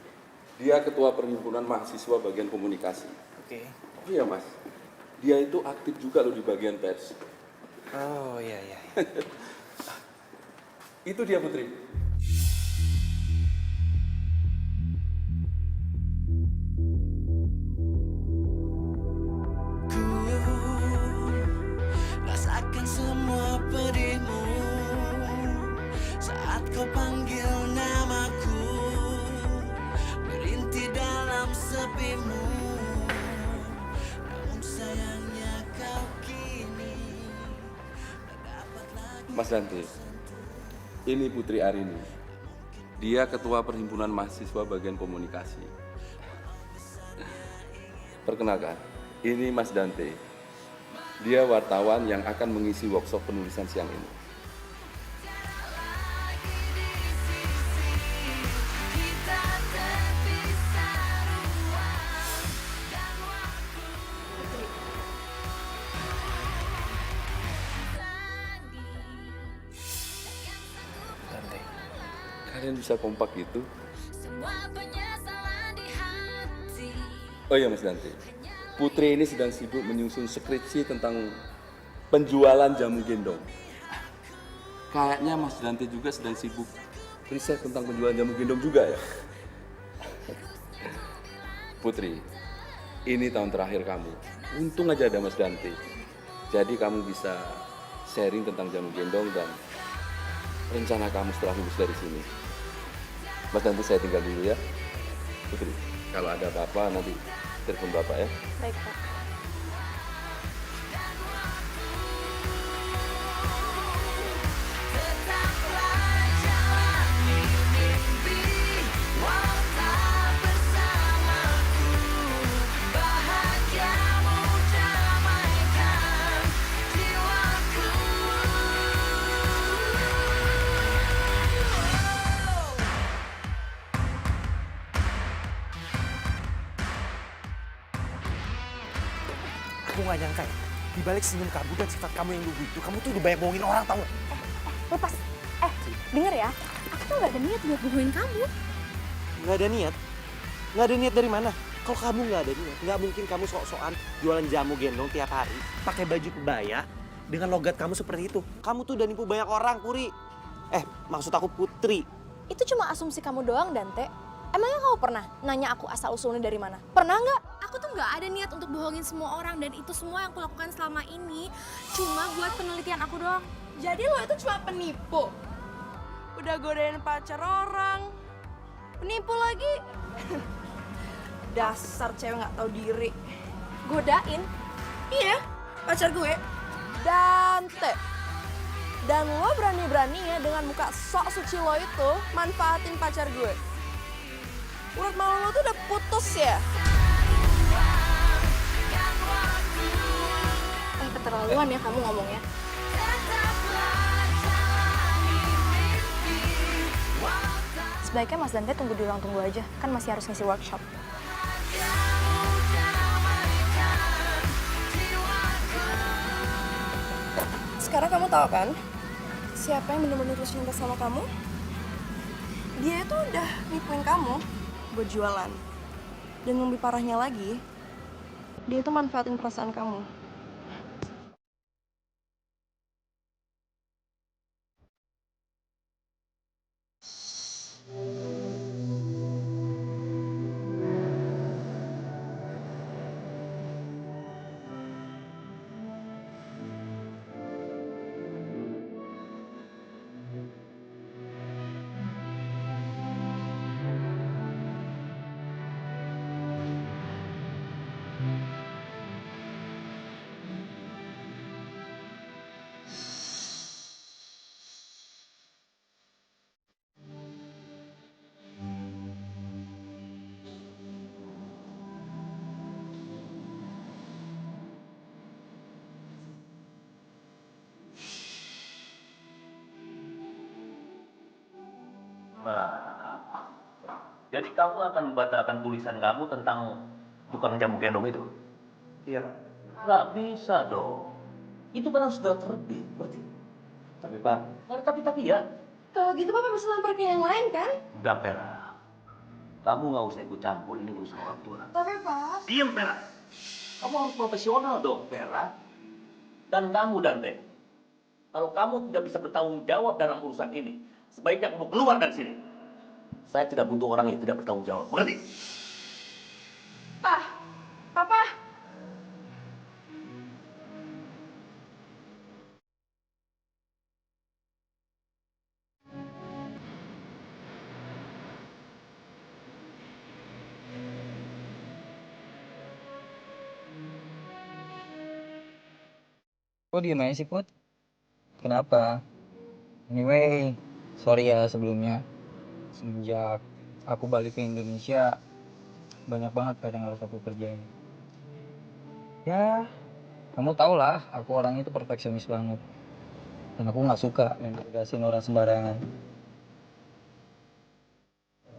Speaker 10: Dia ketua perhimpunan mahasiswa bagian komunikasi.
Speaker 4: Oke.
Speaker 10: Oh iya Mas, dia itu aktif juga loh di bagian pers.
Speaker 4: Oh iya.
Speaker 10: Itu dia Putri.
Speaker 9: Rasakan semua pedihmu saat kau panggil namaku, merintih dalam sepimu. Namun sayangnya kau kini tak dapat lagi.
Speaker 10: Mas Dante, ini Putri Arini. Dia ketua perhimpunan mahasiswa bagian komunikasi. Perkenalkan, ini Mas Dante. Dia wartawan yang akan mengisi workshop penulisan siang ini.
Speaker 9: Kita terpisah ruang dan waktu.
Speaker 10: Dante, kalian bisa kompak gitu?
Speaker 9: Semua penyesalan di hati.
Speaker 10: Oh iya Mas Dante, Putri ini sedang sibuk menyusun skripsi tentang penjualan jamu gendong. Kayaknya Mas Dante juga sedang sibuk riset tentang penjualan jamu gendong juga ya? Putri, ini tahun terakhir kamu. Untung aja ada Mas Dante. Jadi kamu bisa sharing tentang jamu gendong dan rencana kamu setelah lulus dari sini. Mas Dante, saya tinggal dulu ya. Putri, kalau ada apa-apa nanti telepon Bapak ya.
Speaker 6: Baik, Pak.
Speaker 9: Tetaplah jalani mimpi, walau tak bersamaku. Bahagiamu damaikan jiwaku.
Speaker 4: Aku gak nyangka ya, di balik senyum kamu dan sifat kamu yang lugu itu, kamu tuh udah banyak bohongin orang, tau gak?
Speaker 1: Lepas. Denger ya. Aku tuh gak ada niat buat bohongin kamu.
Speaker 4: Gak ada niat? Gak ada niat dari mana? Kalau kamu gak ada niat, gak mungkin kamu sok-sokan jualan jamu gendong tiap hari, pakai baju kebaya, dengan logat kamu seperti itu. Kamu tuh udah nipu banyak orang, Puri. Maksud aku Putri.
Speaker 1: Itu cuma asumsi kamu doang, Dante. Emangnya kamu pernah nanya aku asal-usulnya dari mana? Pernah nggak? Aku tuh nggak ada niat untuk bohongin semua orang dan itu semua yang aku lakukan selama ini cuma buat penelitian aku doang.
Speaker 6: Jadi lo itu cuma penipu? Udah godain pacar orang, penipu lagi. Dasar cewek nggak tahu diri.
Speaker 1: Godain?
Speaker 6: Iya, pacar gue, Dante. Dan lo berani-beraninya dengan muka sok suci lo itu manfaatin pacar gue. Urat malu lo tuh udah putus ya?
Speaker 1: Keterlaluan ya kamu ngomongnya. Sebaiknya Mas Dante tunggu di ruang tunggu aja, kan masih harus ngisi workshop.
Speaker 6: Karena kamu tahu kan, siapa yang benar-benar tulus cinta sama kamu? Dia itu udah nipuin kamu buat jualan. Dan yang lebih parahnya lagi, dia itu manfaatin perasaan kamu.
Speaker 8: Nah, jadi kamu akan membatalkan tulisan kamu tentang tukang jamu gendong itu?
Speaker 5: Iya.
Speaker 8: Nggak bisa dong. Itu kan sudah terbit, berarti.
Speaker 5: Tapi Pak,
Speaker 8: Nggak ada tapi ya.
Speaker 6: Kalau gitu Papa bisa lempar ke yang lain kan?
Speaker 8: Udah, Pera. Kamu nggak usah ikut campur, ini urusan orang tua.
Speaker 6: Tapi Pak...
Speaker 8: Diam, Pera. Kamu harus profesional dong, Pera. Dan kamu, Dante. Kalau kamu tidak bisa bertanggung jawab dalam urusan ini, sebaiknya kamu keluar dari sini. Saya tidak butuh orang yang tidak bertanggung jawab. Mengerti?
Speaker 6: Pak! Papa!
Speaker 11: Kok diem aja sih, Put? Kenapa? Anyway, sorry ya sebelumnya. Semenjak aku balik ke Indonesia, banyak banget kadang harus aku kerjain. Ya, kamu tau lah, aku orangnya itu perfeksionis banget. Dan aku nggak suka menginterogasiin orang sembarangan.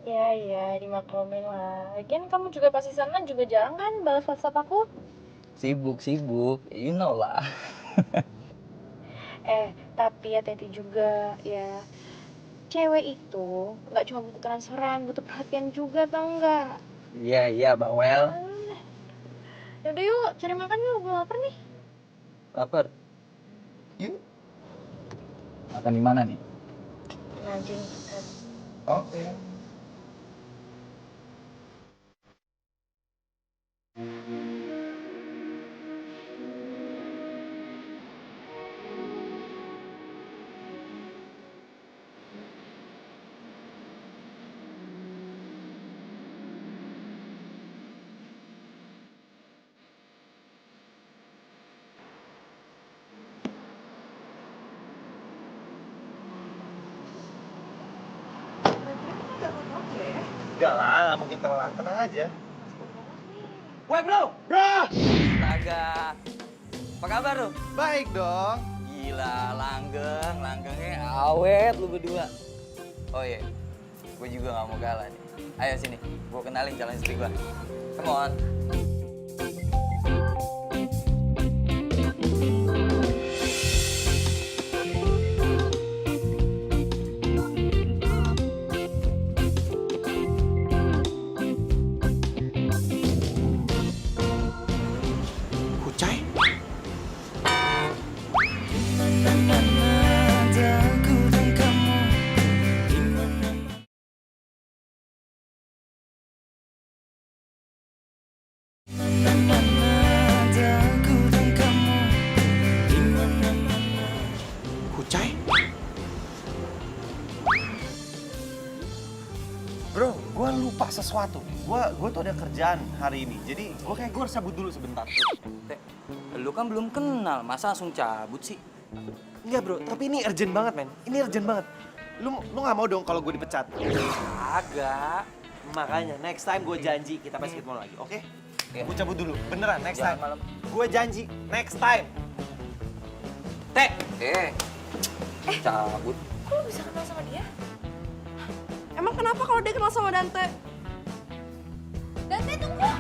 Speaker 6: Ya, dimaklumin lah. Lagian kamu juga pasti sana juga jarang kan balas WhatsApp aku?
Speaker 11: Sibuk, you know lah.
Speaker 6: Tapi hati-hati juga ya. Cewek itu nggak cuma butuh transferan, butuh perhatian juga, tau nggak?
Speaker 11: Iya, Bawel.
Speaker 6: Yaudah yuk, cari makan yuk, gue lapar nih.
Speaker 11: Lapar? Yuk. Makan di mana nih?
Speaker 6: Nanti.
Speaker 11: Oke.
Speaker 4: Enggak lah, mungkin telat. Tenang aja.
Speaker 5: Woi bro!
Speaker 11: Astaga. Apa kabar lu?
Speaker 4: Baik dong.
Speaker 11: Gila, langgengnya awet lu berdua. Oh iya, gue juga gak mau kalah nih. Ayo sini, gue kenalin calon istri gue. Come on.
Speaker 4: Kucai? Kucai? Bro, gue lupa sesuatu. Gue tuh ada kerjaan hari ini. Jadi gue harus cabut dulu sebentar.
Speaker 11: Teh, lu kan belum kenal, masa langsung cabut sih?
Speaker 4: Enggak bro, tapi ini urgent banget men. Ini urgent banget. Lu nggak mau dong kalau gue dipecat?
Speaker 11: Agak.
Speaker 4: Makanya next time gue janji kita basketball lagi, oke?
Speaker 11: Iya.
Speaker 4: Gue cabut dulu, beneran next
Speaker 11: Jangan
Speaker 4: time.
Speaker 11: malam.
Speaker 4: Gue janji next time.
Speaker 11: Teh, cabut.
Speaker 6: Kok lu bisa kenal sama dia? Emang kenapa kalau dia kenal sama Dante? Dante tunggu!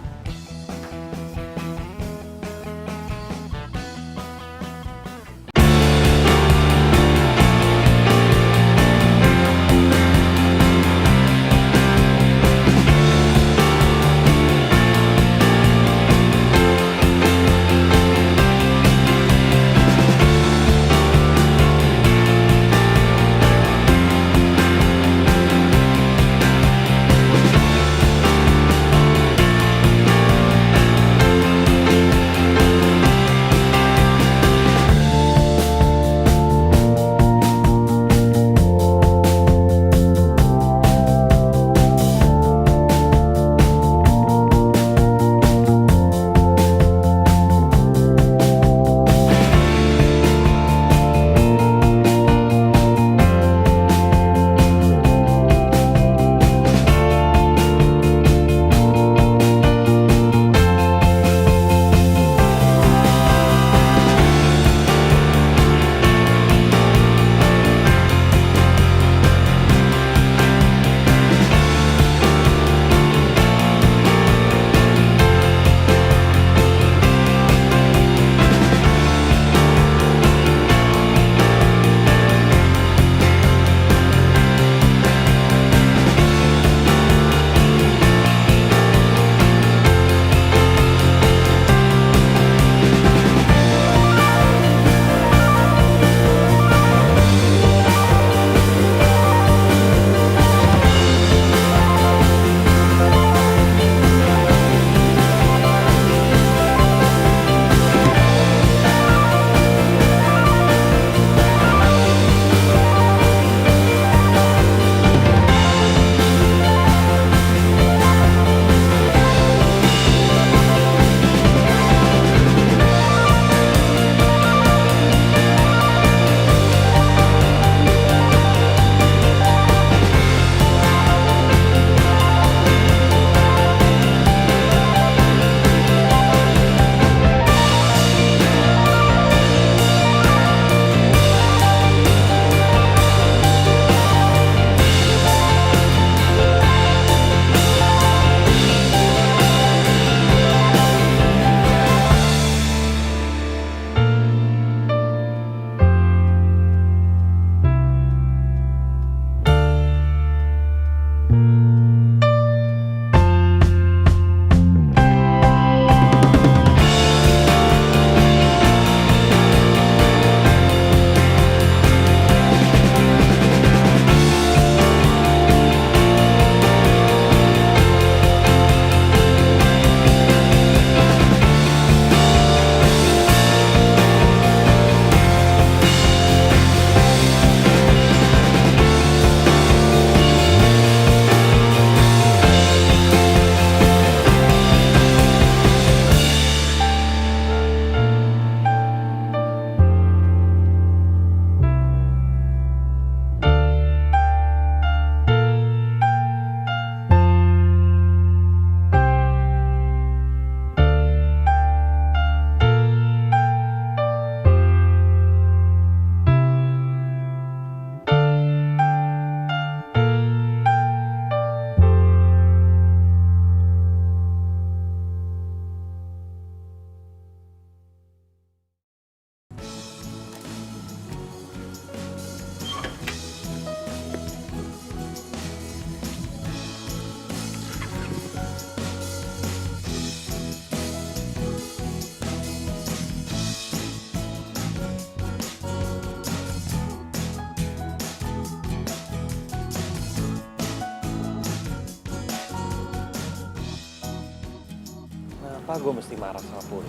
Speaker 5: Kenapa gue mesti marah sama Puri?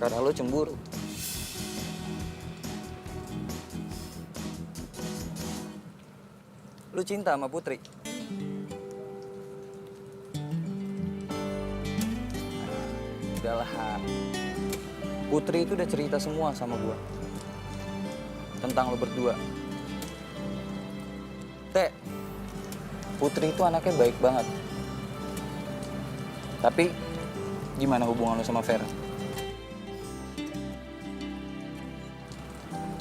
Speaker 11: Karena lo cemburu. Lu cinta sama Putri. Udahlah, Ha. Putri itu udah cerita semua sama gua tentang lo berdua. Teh, Putri itu anaknya baik banget. Tapi gimana hubungan lo sama Vera?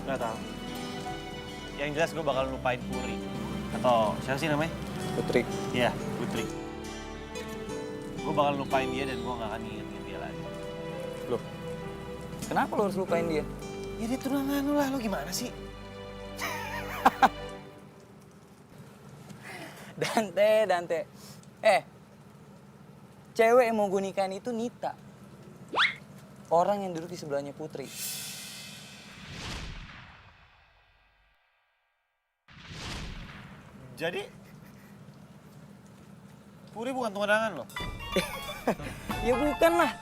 Speaker 4: Nggak tahu. Yang jelas gue bakal lupain Puri. Atau siapa sih namanya?
Speaker 11: Putri.
Speaker 4: Iya, Putri. Gue bakal lupain dia dan gue gak akan inget-inget dia lagi.
Speaker 11: Loh, kenapa lo harus lupain dia?
Speaker 4: Ya dia tunangan lu lah, lu gimana sih?
Speaker 11: Dante. Cewek yang mau gue nikahin itu Nita. Orang yang duduk di sebelahnya Putri.
Speaker 4: Jadi, Puri bukan tunangan lo?
Speaker 11: Ya bukan lah.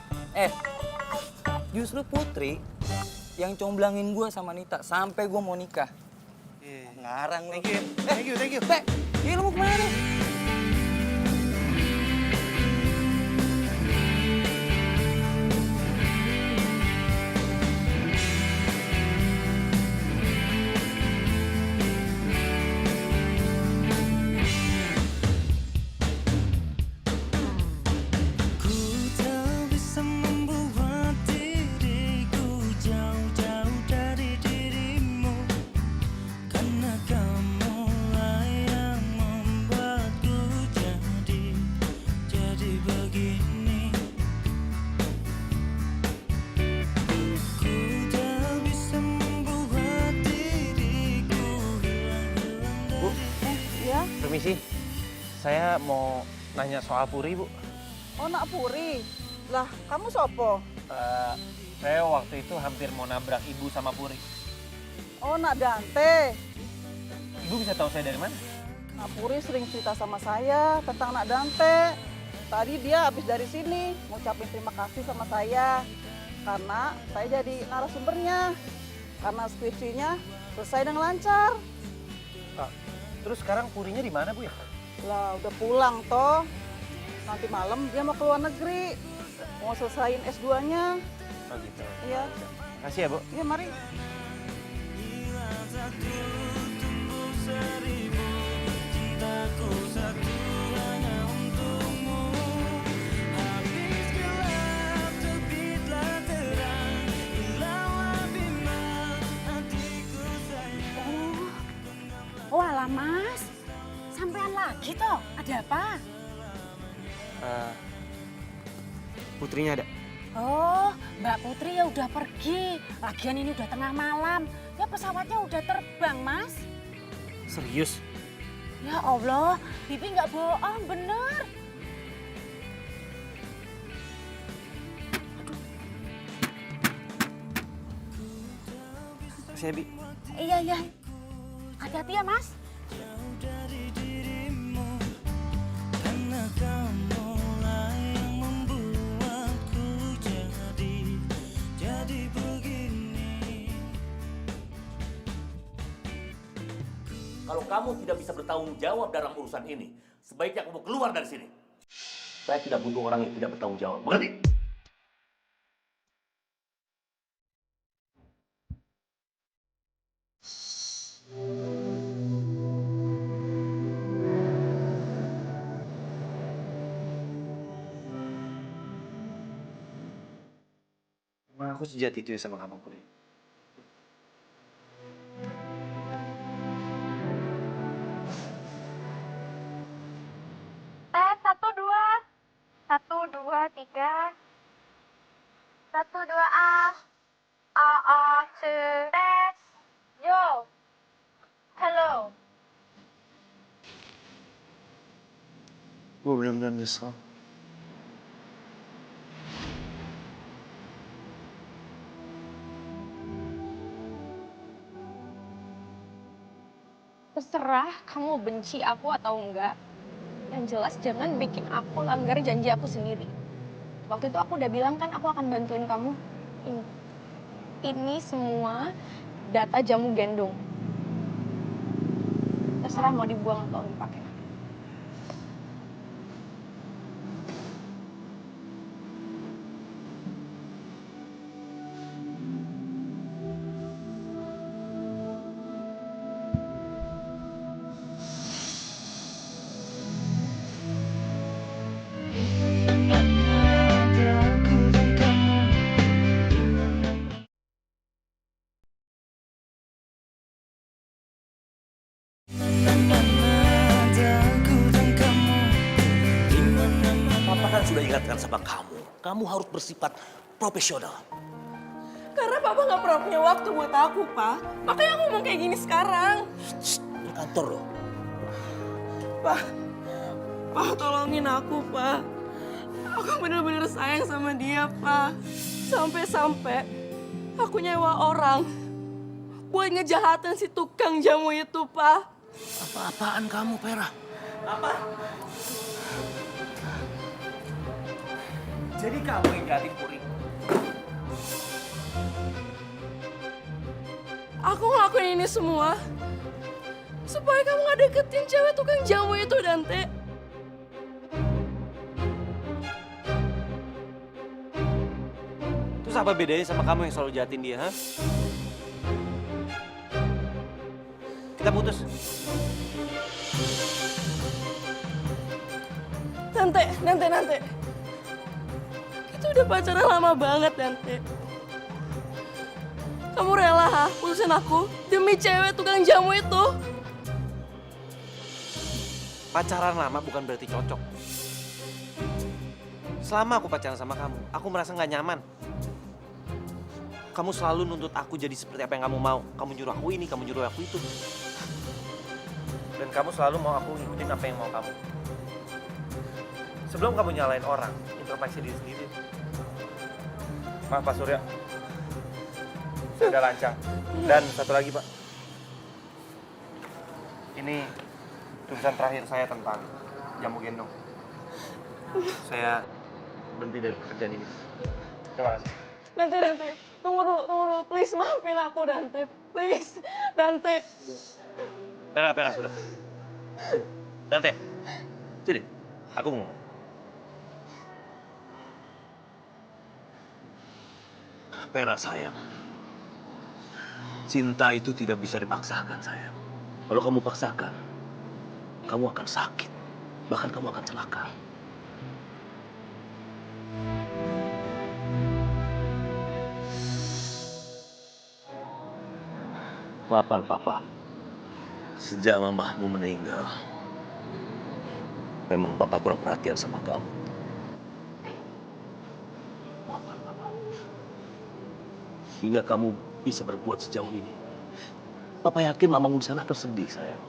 Speaker 11: Justru Putri yang comblangin gue sama Nita sampai gue mau nikah. Ngarang nih.
Speaker 4: Thank you.
Speaker 11: Teh, ini lu mau kemana nih?
Speaker 9: Ku tak bisa membuat diriku jauh-jauh dari dirimu, karena kamulah yang membuatku jadi begini. Ku tak bisa membuat diriku hilang-hilang
Speaker 4: Bu,
Speaker 6: Ya?
Speaker 4: permisi. Saya mau nanya soal Puri, Bu.
Speaker 6: Oh, nak Puri. Lah, kamu sopo?
Speaker 4: Saya waktu itu hampir mau nabrak Ibu sama Puri.
Speaker 6: Oh, nak Dante.
Speaker 4: Ibu bisa tahu saya dari mana?
Speaker 6: Nak Puri sering cerita sama saya tentang nak Dante. Tadi dia habis dari sini ngucapin terima kasih sama saya karena saya jadi narasumbernya. Karena skripsinya selesai dengan lancar.
Speaker 4: Terus sekarang Purinya di mana, Bu ya?
Speaker 6: Lah, udah pulang toh. Nanti malam dia mau ke luar negeri. Mau selesaiin S2-nya.
Speaker 4: Oh gitu.
Speaker 6: Iya.
Speaker 4: Kasih ya, Bu.
Speaker 6: Iya, mari.
Speaker 9: cintaku satu hanya untukmu. Habis gelap terbitlah terang, hilanglah bimbang hatiku sayang.
Speaker 1: Oh alah Mas, sampean lagi toh? Ada apa?
Speaker 4: Putrinya ada.
Speaker 1: Oh, Mbak Putri ya udah pergi. Lagian ini udah tengah malam. Ya pesawatnya udah terbang, Mas.
Speaker 4: Serius?
Speaker 1: Ya Allah, Bibi nggak bohong, bener.
Speaker 4: Kasih ya, Bi.
Speaker 1: Iya. Hati-hati ya, Mas.
Speaker 9: Jauh dari dirimu, karena kamulah yang membuatku jadi begini.
Speaker 8: Kalau kamu tidak bisa bertanggung jawab dalam urusan ini, sebaiknya kamu keluar dari sini. Saya tidak butuh orang yang tidak bertanggung jawab. Mengerti?
Speaker 4: Emang aku sejati itu ya sama kamu, Puri?
Speaker 1: Tes, 1, 2. 1, 2, 3. 1, 2, A. A, 2. Tes. Yo. Hello.
Speaker 4: Gue benar-benar nyesel.
Speaker 12: Terserah kamu benci aku atau enggak.
Speaker 6: Yang jelas jangan bikin aku langgar janji aku sendiri. Waktu itu aku udah bilang kan aku akan bantuin kamu. Ini semua data jamu gendong. Terserah mau dibuang atau dipakai.
Speaker 8: Papa kan sudah ingatkan sama kamu. Kamu harus bersifat profesional.
Speaker 6: Karena papa nggak pernah punya waktu buat aku, Pak. Makanya aku ngomong kayak gini sekarang.
Speaker 8: Di kantor loh.
Speaker 6: Pak, Pak tolongin aku, Pak. Aku bener-bener sayang sama dia, Pak. Sampai-sampai aku nyewa orang buat ngejahatin si tukang jamu itu, Pak.
Speaker 8: Apa-apaan kamu, Vera?
Speaker 5: Apa? Jadi kamu yang jahatin Puri?
Speaker 6: Aku ngelakuin ini semua supaya kamu gak deketin cewek tukang jamu itu, Dante.
Speaker 4: Terus apa bedanya sama kamu yang selalu jahatin dia, ha? Kita putus.
Speaker 6: Dante. Kita udah pacaran lama banget, Dante. Kamu rela, ha? Putusin aku demi cewek tukang jamu itu?
Speaker 4: Pacaran lama bukan berarti cocok. Selama aku pacaran sama kamu, aku merasa nggak nyaman. Kamu selalu nuntut aku jadi seperti apa yang kamu mau. Kamu nyuruh aku ini, kamu nyuruh aku itu. Dan kamu selalu mau aku ngikutin apa yang mau kamu. Sebelum kamu nyalain orang, introspeksi diri sendiri. Maaf Pak Surya, saya udah lancang. Dan satu lagi Pak, ini tulisan terakhir saya tentang jamu gendong. Saya berhenti dari pekerjaan ini. Terima kasih.
Speaker 6: Dante. Tunggu dulu. Please maafin aku, Dante. Please, Dante.
Speaker 4: Pera, sudah. Dante, sini, aku mau.
Speaker 8: Vera sayang. Cinta itu tidak bisa dipaksakan, sayang. Kalau kamu paksakan, kamu akan sakit. Bahkan kamu akan celaka. Maafkan Papa. Sejak mamahmu meninggal, memang Papa kurang perhatian sama kamu. Maafkan Papa. Hingga kamu bisa berbuat sejauh ini. Papa yakin mamamu di sana tersedih, sayang.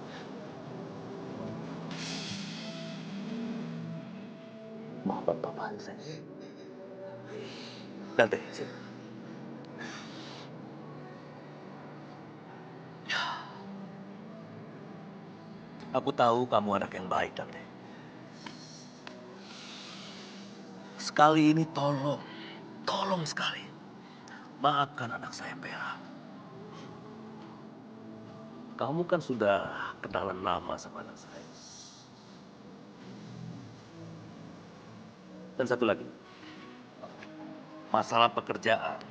Speaker 8: Maafkan Papa, sayang. Dante, sini. Aku tahu kamu anak yang baik, Dante. Sekali ini tolong sekali. Maafkan anak saya, Vera. Kamu kan sudah kenalan lama sama anak saya. Dan satu lagi, masalah pekerjaan.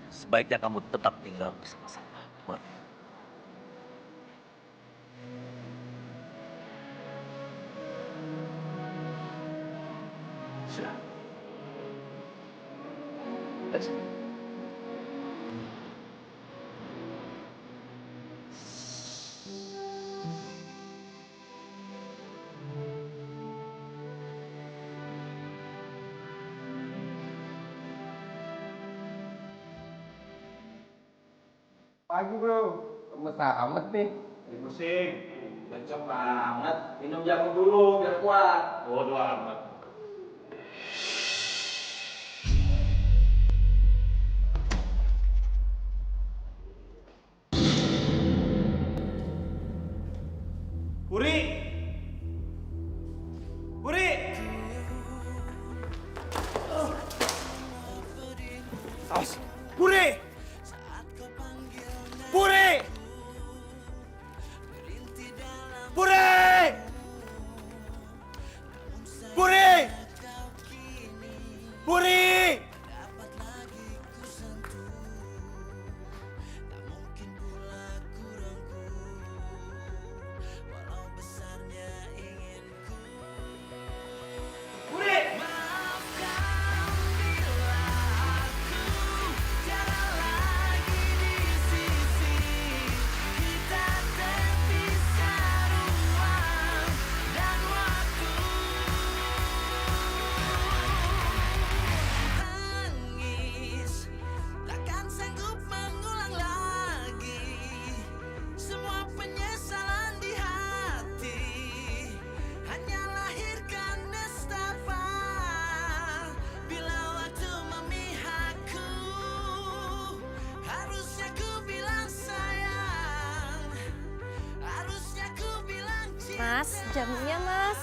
Speaker 8: Sebaiknya kamu tetap tinggal bersama saya. Mari. Sudah. Let's go.
Speaker 3: Pagi bro, lemes amat nih.
Speaker 7: Pusing, kenceng banget. Minum jamu dulu biar kuat. Bodoh amat. Puri! Awas. Puri! Puri! Puri! Puri! Puri!
Speaker 9: Takkan sanggup mengulang lagi semua penyesalan di hati. Hanya lahirkan nestapa bila waktu memihakku. Harusnya ku bilang sayang, harusnya ku bilang cinta.
Speaker 1: Mas, jamnya mas.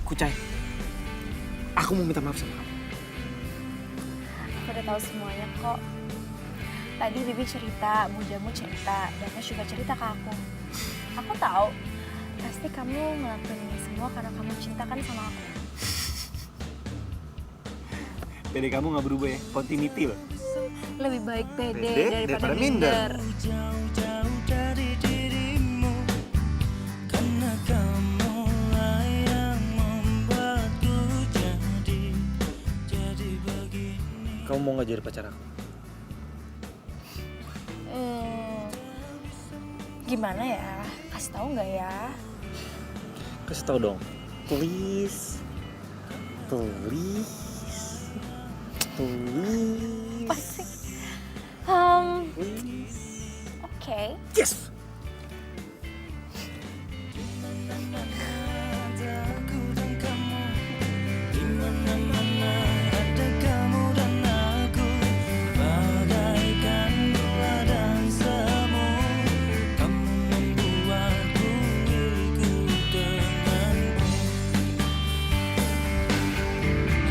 Speaker 4: Kucai, aku mau minta maaf sama kamu.
Speaker 6: Aku udah tahu semuanya kok. Tadi Bibi cerita, Bu Jamu cerita, dan Mas juga cerita ke aku. Aku tahu, pasti kamu ngelakuin ini semua karena kamu cinta kan sama aku.
Speaker 4: Pede kamu nggak berubah ya, continuity loh.
Speaker 6: Lebih baik pede
Speaker 4: Pede
Speaker 6: daripada
Speaker 4: daripada minder.
Speaker 6: minder.
Speaker 9: Jauh-jauh dari dirimu, karena kamulah yang membuatku jadi begini.
Speaker 4: Kamu mau nggak jadi pacar aku?
Speaker 6: Gimana ya? Kasih tahu nggak ya?
Speaker 4: Kasih tau dong, please, please, please.
Speaker 6: Apa sih? Oke.
Speaker 4: Yes.
Speaker 9: Ada aku dan kamu, di mana-mana ada kamu dan aku, bagaikan gula dan semu. Kamu membuatku milikku denganmu.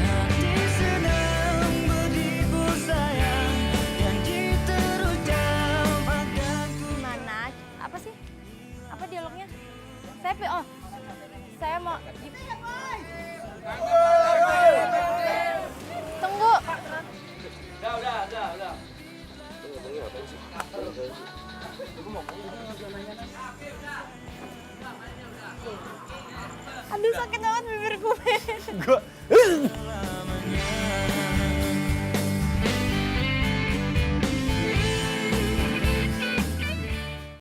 Speaker 9: Hati sedang berhibur sayang, janji terucap padaku.
Speaker 1: Gimana? Apa sih? Apa dialognya? Saya mau... Tunggu.
Speaker 2: Udah.
Speaker 1: Aduh sakit banget bibir gue.
Speaker 4: Gua.
Speaker 9: Selamanya